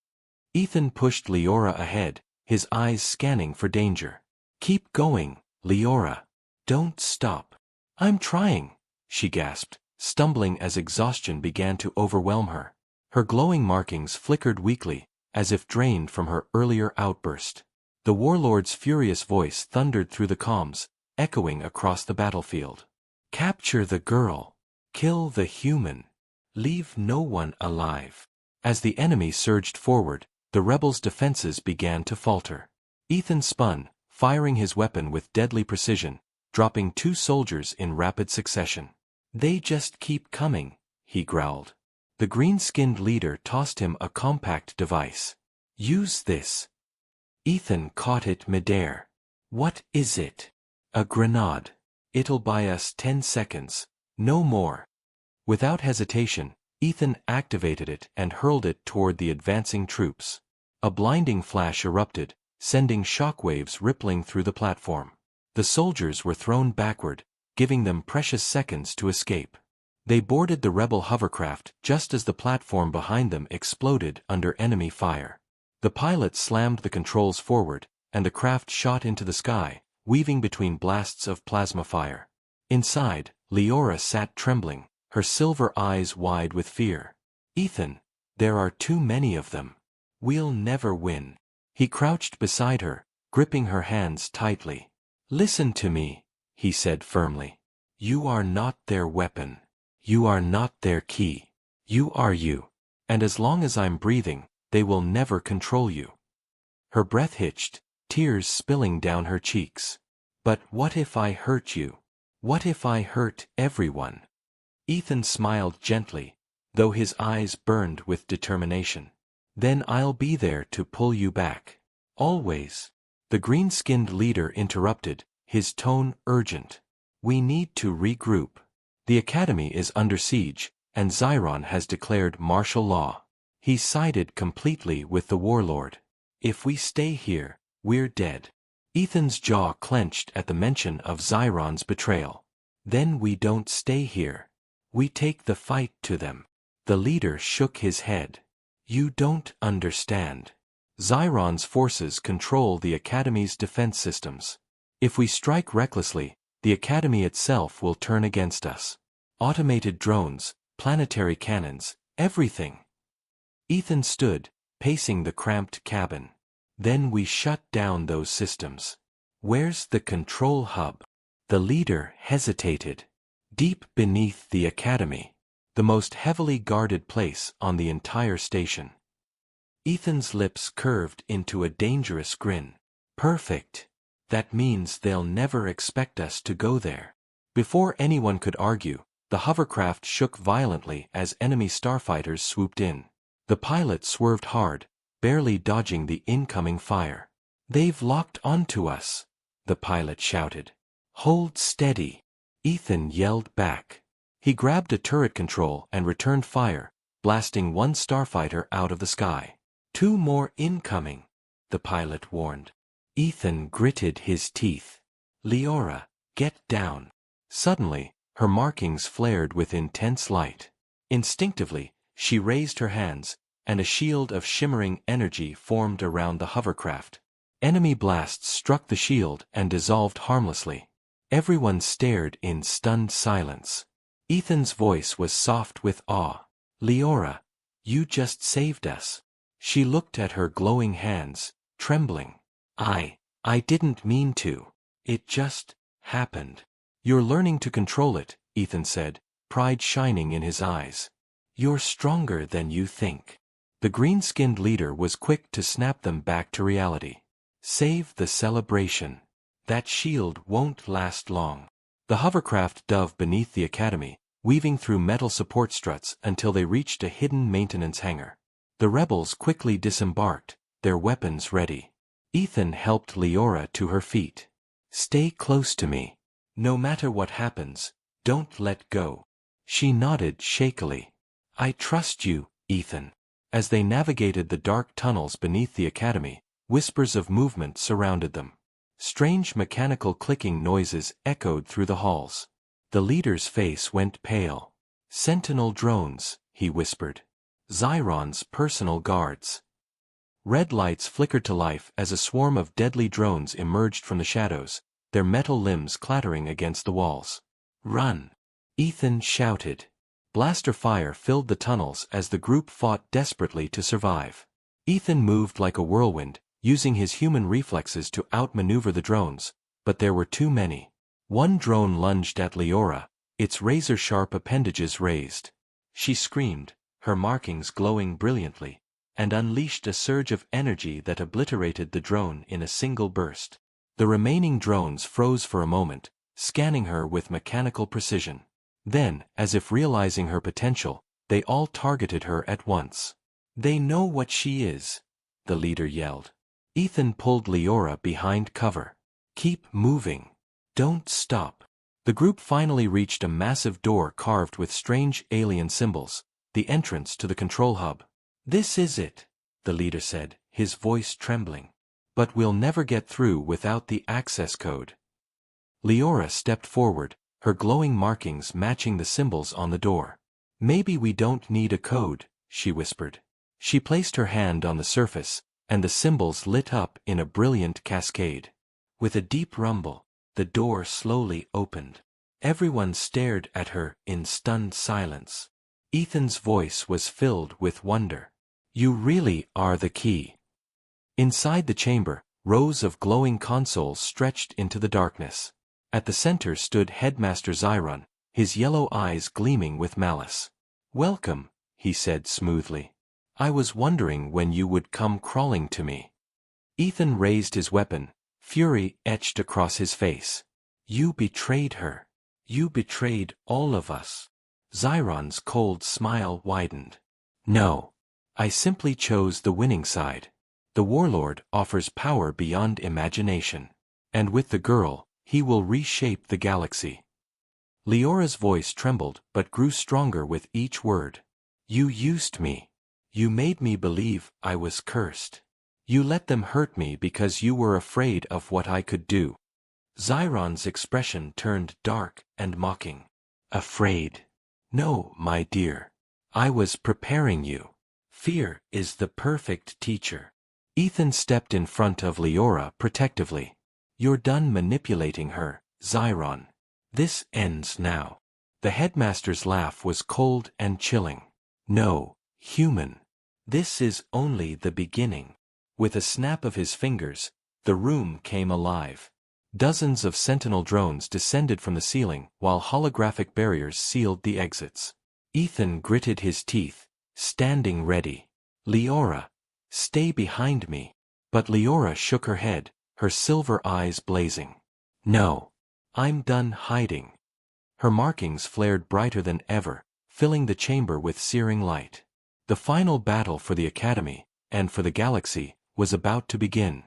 Ethan pushed Leora ahead, his eyes scanning for danger. Keep going, Leora. Don't stop. I'm trying, she gasped, stumbling as exhaustion began to overwhelm her. Her glowing markings flickered weakly, as if drained from her earlier outburst. The warlord's furious voice thundered through the comms, echoing across the battlefield. Capture the girl. Kill the human. Leave no one alive. As the enemy surged forward, the rebels' defenses began to falter. Ethan spun, firing his weapon with deadly precision, dropping 2 soldiers in rapid succession. They just keep coming, he growled. The green-skinned leader tossed him a compact device. Use this. Ethan caught it midair. What is it? A grenade. It'll buy us 10 seconds, no more. Without hesitation, Ethan activated it and hurled it toward the advancing troops. A blinding flash erupted, sending shockwaves rippling through the platform. The soldiers were thrown backward, giving them precious seconds to escape. They boarded the rebel hovercraft just as the platform behind them exploded under enemy fire. The pilot slammed the controls forward, and the craft shot into the sky, weaving between blasts of plasma fire. Inside, Leora sat trembling, her silver eyes wide with fear. Ethan, there are too many of them. We'll never win. He crouched beside her, gripping her hands tightly. Listen to me, he said firmly. You are not their weapon. You are not their key. You are you. And as long as I'm breathing, they will never control you. Her breath hitched, tears spilling down her cheeks. But what if I hurt you? What if I hurt everyone? Ethan smiled gently, though his eyes burned with determination. Then I'll be there to pull you back. Always. The green-skinned leader interrupted, his tone urgent. We need to regroup. The Academy is under siege, and Xiron has declared martial law. He sided completely with the warlord. If we stay here, we're dead. Ethan's jaw clenched at the mention of Xiron's betrayal. Then we don't stay here. We take the fight to them. The leader shook his head. You don't understand. Xiron's forces control the Academy's defense systems. If we strike recklessly, the Academy itself will turn against us. Automated drones, planetary cannons, everything. Ethan stood, pacing the cramped cabin. Then we shut down those systems. Where's the control hub? The leader hesitated. Deep beneath the Academy. The most heavily guarded place on the entire station. Ethan's lips curved into a dangerous grin. Perfect. That means they'll never expect us to go there. Before anyone could argue, the hovercraft shook violently as enemy starfighters swooped in. The pilot swerved hard, barely dodging the incoming fire. They've locked onto us. the pilot shouted. Hold steady, Ethan yelled back. He grabbed a turret control and returned fire, blasting one starfighter out of the sky. 2 more incoming, the pilot warned. Ethan gritted his teeth. Leora, get down. Suddenly, her markings flared with intense light. Instinctively, she raised her hands, and a shield of shimmering energy formed around the hovercraft. Enemy blasts struck the shield and dissolved harmlessly. Everyone stared in stunned silence. Ethan's voice was soft with awe. Leora, you just saved us. She looked at her glowing hands, trembling. I didn't mean to. It just happened. You're learning to control it, Ethan said, pride shining in his eyes. You're stronger than you think. The green-skinned leader was quick to snap them back to reality. Save the celebration. That shield won't last long. The hovercraft dove beneath the academy, weaving through metal support struts until they reached a hidden maintenance hangar. The rebels quickly disembarked, their weapons ready. Ethan helped Leora to her feet. Stay close to me. No matter what happens, don't let go. She nodded shakily. I trust you, Ethan. As they navigated the dark tunnels beneath the academy, whispers of movement surrounded them. Strange mechanical clicking noises echoed through the halls. The leader's face went pale. Sentinel drones, he whispered. Zyron's personal guards. Red lights flickered to life as a swarm of deadly drones emerged from the shadows, their metal limbs clattering against the walls. Run! Ethan shouted. Blaster fire filled the tunnels as the group fought desperately to survive. Ethan moved like a whirlwind, using his human reflexes to outmaneuver the drones, but there were too many. One drone lunged at Leora, its razor-sharp appendages raised. She screamed, her markings glowing brilliantly, and unleashed a surge of energy that obliterated the drone in a single burst. The remaining drones froze for a moment, scanning her with mechanical precision. Then, as if realizing her potential, they all targeted her at once. They know what she is, the leader yelled. Ethan pulled Leora behind cover. Keep moving. Don't stop. The group finally reached a massive door carved with strange alien symbols, the entrance to the control hub. This is it, the leader said, his voice trembling. But we'll never get through without the access code. Leora stepped forward, her glowing markings matching the symbols on the door. Maybe we don't need a code, she whispered. She placed her hand on the surface, and the symbols lit up in a brilliant cascade. With a deep rumble, the door slowly opened. Everyone stared at her in stunned silence. Ethan's voice was filled with wonder. You really are the key. Inside the chamber, rows of glowing consoles stretched into the darkness. At the center stood Headmaster Zyron, his yellow eyes gleaming with malice. Welcome, he said smoothly. I was wondering when you would come crawling to me. Ethan raised his weapon, fury etched across his face. You betrayed her. You betrayed all of us. Zyron's cold smile widened. No. I simply chose the winning side. The warlord offers power beyond imagination. And with the girl, he will reshape the galaxy. Leora's voice trembled but grew stronger with each word. You used me. You made me believe I was cursed. You let them hurt me because you were afraid of what I could do. Zyron's expression turned dark and mocking. Afraid? No, my dear. I was preparing you. Fear is the perfect teacher. Ethan stepped in front of Leora protectively. You're done manipulating her, Zyron. This ends now. The headmaster's laugh was cold and chilling. No, human. This is only the beginning. With a snap of his fingers, the room came alive. Dozens of sentinel drones descended from the ceiling while holographic barriers sealed the exits. Ethan gritted his teeth, standing ready. Leora, stay behind me. But Leora shook her head, her silver eyes blazing. No. I'm done hiding. Her markings flared brighter than ever, filling the chamber with searing light. The final battle for the Academy, and for the galaxy, was about to begin.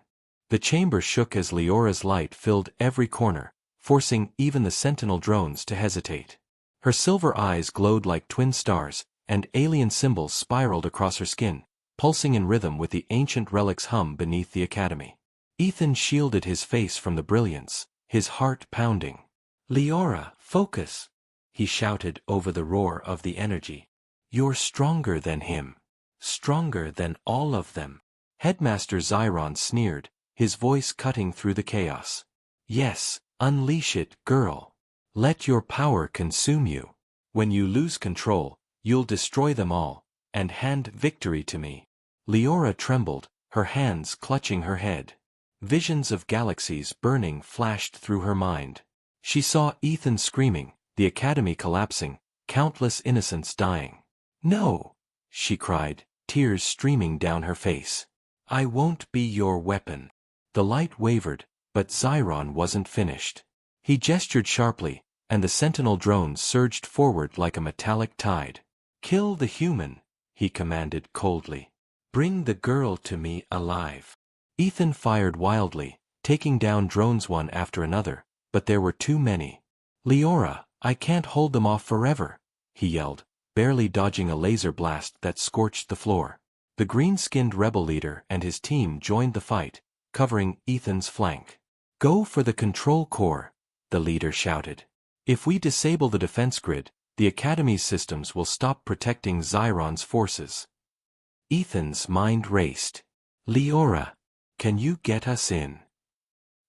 The chamber shook as Leora's light filled every corner, forcing even the sentinel drones to hesitate. Her silver eyes glowed like twin stars, and alien symbols spiraled across her skin, pulsing in rhythm with the ancient relic's hum beneath the academy. Ethan shielded his face from the brilliance, his heart pounding. "Leora, focus!" he shouted over the roar of the energy. "You're stronger than him. Stronger than all of them." Headmaster Zyron sneered, his voice cutting through the chaos. "Yes, unleash it, girl. Let your power consume you. When you lose control, you'll destroy them all, and hand victory to me." Leora trembled, her hands clutching her head. Visions of galaxies burning flashed through her mind. She saw Ethan screaming, the academy collapsing, countless innocents dying. "No!" she cried, tears streaming down her face. "I won't be your weapon." The light wavered, but Zyron wasn't finished. He gestured sharply, and the sentinel drones surged forward like a metallic tide. "Kill the human," he commanded coldly. "Bring the girl to me alive." Ethan fired wildly, taking down drones one after another, but there were too many. "Leora, I can't hold them off forever," he yelled, barely dodging a laser blast that scorched the floor. The green-skinned rebel leader and his team joined the fight, covering Ethan's flank. "Go for the control core," the leader shouted. "If we disable the defense grid, the Academy's systems will stop protecting Zyron's forces." Ethan's mind raced. "Leora, can you get us in?"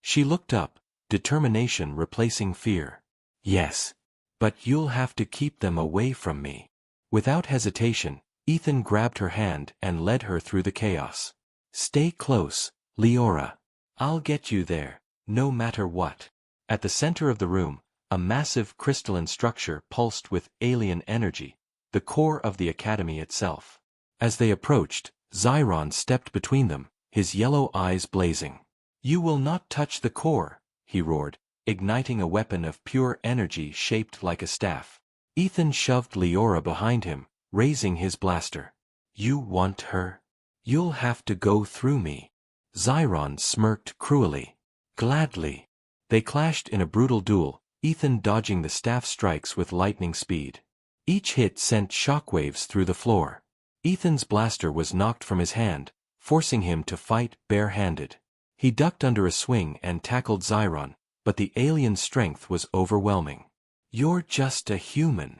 She looked up, determination replacing fear. "Yes. But you'll have to keep them away from me." Without hesitation, Ethan grabbed her hand and led her through the chaos. "Stay close, Leora. I'll get you there, no matter what." At the center of the room, a massive crystalline structure pulsed with alien energy, the core of the Academy itself. As they approached, Zyron stepped between them, his yellow eyes blazing. "You will not touch the core," he roared, igniting a weapon of pure energy shaped like a staff. Ethan shoved Leora behind him, raising his blaster. "You want her? You'll have to go through me." Zyron smirked cruelly. "Gladly." They clashed in a brutal duel, Ethan dodging the staff strikes with lightning speed. Each hit sent shockwaves through the floor. Ethan's blaster was knocked from his hand, forcing him to fight bare-handed. He ducked under a swing and tackled Zyron, but the alien's strength was overwhelming. "You're just a human,"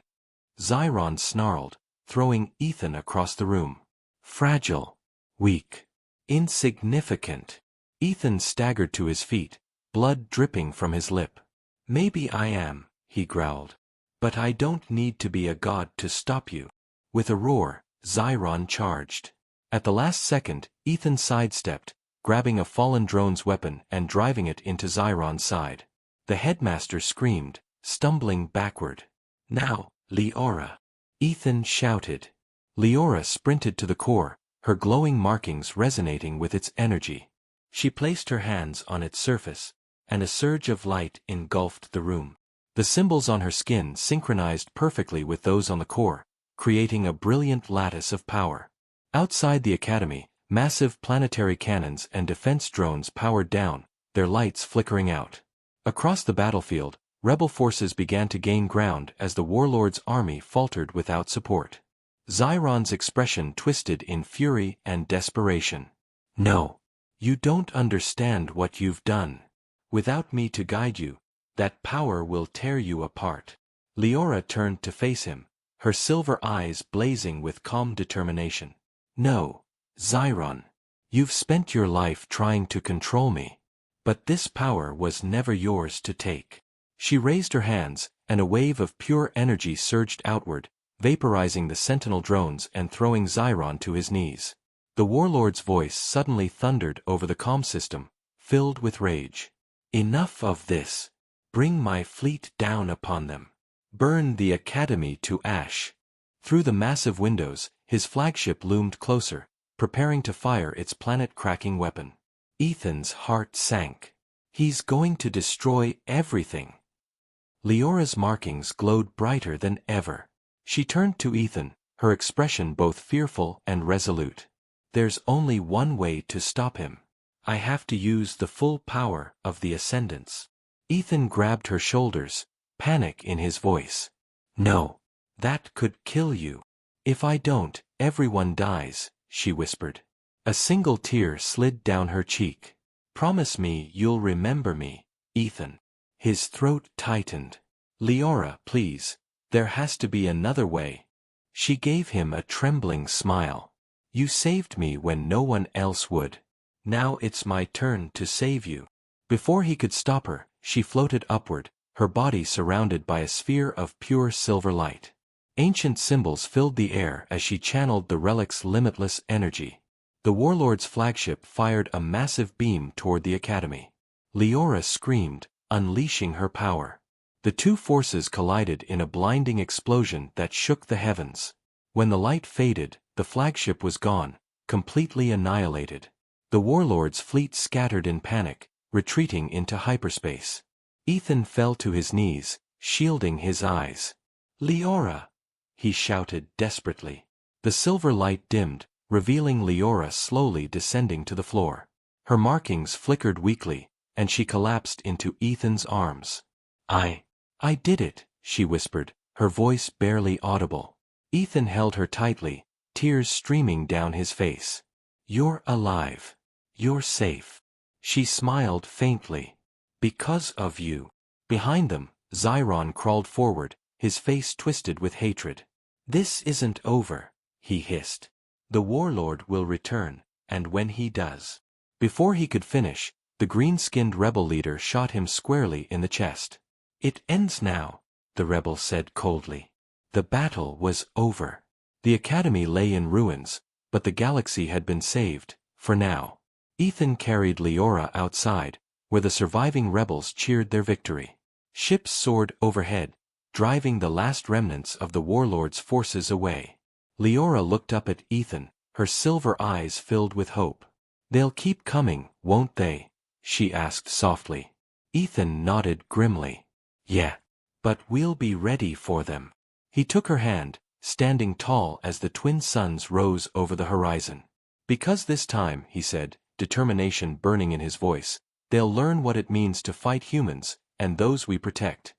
Zyron snarled, throwing Ethan across the room. "Fragile. Weak. Insignificant." Ethan staggered to his feet, blood dripping from his lip. "Maybe I am," he growled. "But I don't need to be a god to stop you." With a roar, Zyron charged. At the last second, Ethan sidestepped, grabbing a fallen drone's weapon and driving it into Zyron's side. The headmaster screamed, stumbling backward. "Now, Leora," Ethan shouted. Leora sprinted to the core, her glowing markings resonating with its energy. She placed her hands on its surface, and a surge of light engulfed the room. The symbols on her skin synchronized perfectly with those on the core, creating a brilliant lattice of power. Outside the Academy, massive planetary cannons and defense drones powered down, their lights flickering out. Across the battlefield, rebel forces began to gain ground as the warlord's army faltered without support. Zyron's expression twisted in fury and desperation. "No. You don't understand what you've done. Without me to guide you, that power will tear you apart." Leora turned to face him, her silver eyes blazing with calm determination. "No, Zyron. You've spent your life trying to control me. But this power was never yours to take." She raised her hands, and a wave of pure energy surged outward, vaporizing the sentinel drones and throwing Zyron to his knees. The warlord's voice suddenly thundered over the comm system, filled with rage. "Enough of this. Bring my fleet down upon them. Burn the Academy to ash." Through the massive windows, his flagship loomed closer, preparing to fire its planet-cracking weapon. Ethan's heart sank. "He's going to destroy everything." Leora's markings glowed brighter than ever. She turned to Ethan, her expression both fearful and resolute. "There's only one way to stop him. I have to use the full power of the Ascendants. Ethan grabbed her shoulders, panic in his voice. No. That could kill you. If I don't, everyone dies, she whispered. A single tear slid down her cheek. Promise me you'll remember me, Ethan. His throat tightened. Leora, please. There has to be another way. She gave him a trembling smile. You saved me when no one else would. Now it's my turn to save you. Before he could stop her, she floated upward, her body surrounded by a sphere of pure silver light. Ancient symbols filled the air as she channeled the relic's limitless energy. The warlord's flagship fired a massive beam toward the academy. Leora screamed, unleashing her power. The two forces collided in a blinding explosion that shook the heavens. When the light faded, the flagship was gone, completely annihilated. The warlord's fleet scattered in panic, retreating into hyperspace. Ethan fell to his knees, shielding his eyes. Leora! He shouted desperately. The silver light dimmed, revealing Leora slowly descending to the floor. Her markings flickered weakly, and she collapsed into Ethan's arms. I did it, she whispered, her voice barely audible. Ethan held her tightly, tears streaming down his face. You're alive. You're safe. She smiled faintly. Because of you. Behind them, Zyron crawled forward, his face twisted with hatred. This isn't over, he hissed. The warlord will return, and when he does. Before he could finish, the green-skinned rebel leader shot him squarely in the chest. It ends now, the rebel said coldly. The battle was over. The academy lay in ruins, but the galaxy had been saved, for now. Ethan carried Leora outside, where the surviving rebels cheered their victory. Ships soared overhead, driving the last remnants of the warlord's forces away. Leora looked up at Ethan, her silver eyes filled with hope. They'll keep coming, won't they? She asked softly. Ethan nodded grimly. Yeah. But we'll be ready for them. He took her hand, standing tall as the twin suns rose over the horizon. Because this time, he said, determination burning in his voice, they'll learn what it means to fight humans, and those we protect.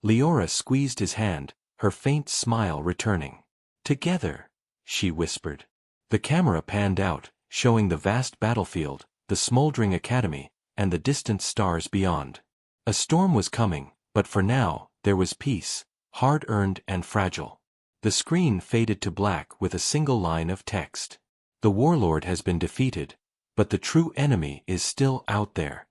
Leora squeezed his hand, her faint smile returning. Together, she whispered. The camera panned out, showing the vast battlefield, the smoldering academy, and the distant stars beyond. A storm was coming, but for now, there was peace, hard-earned and fragile. The screen faded to black with a single line of text. The warlord has been defeated, but the true enemy is still out there.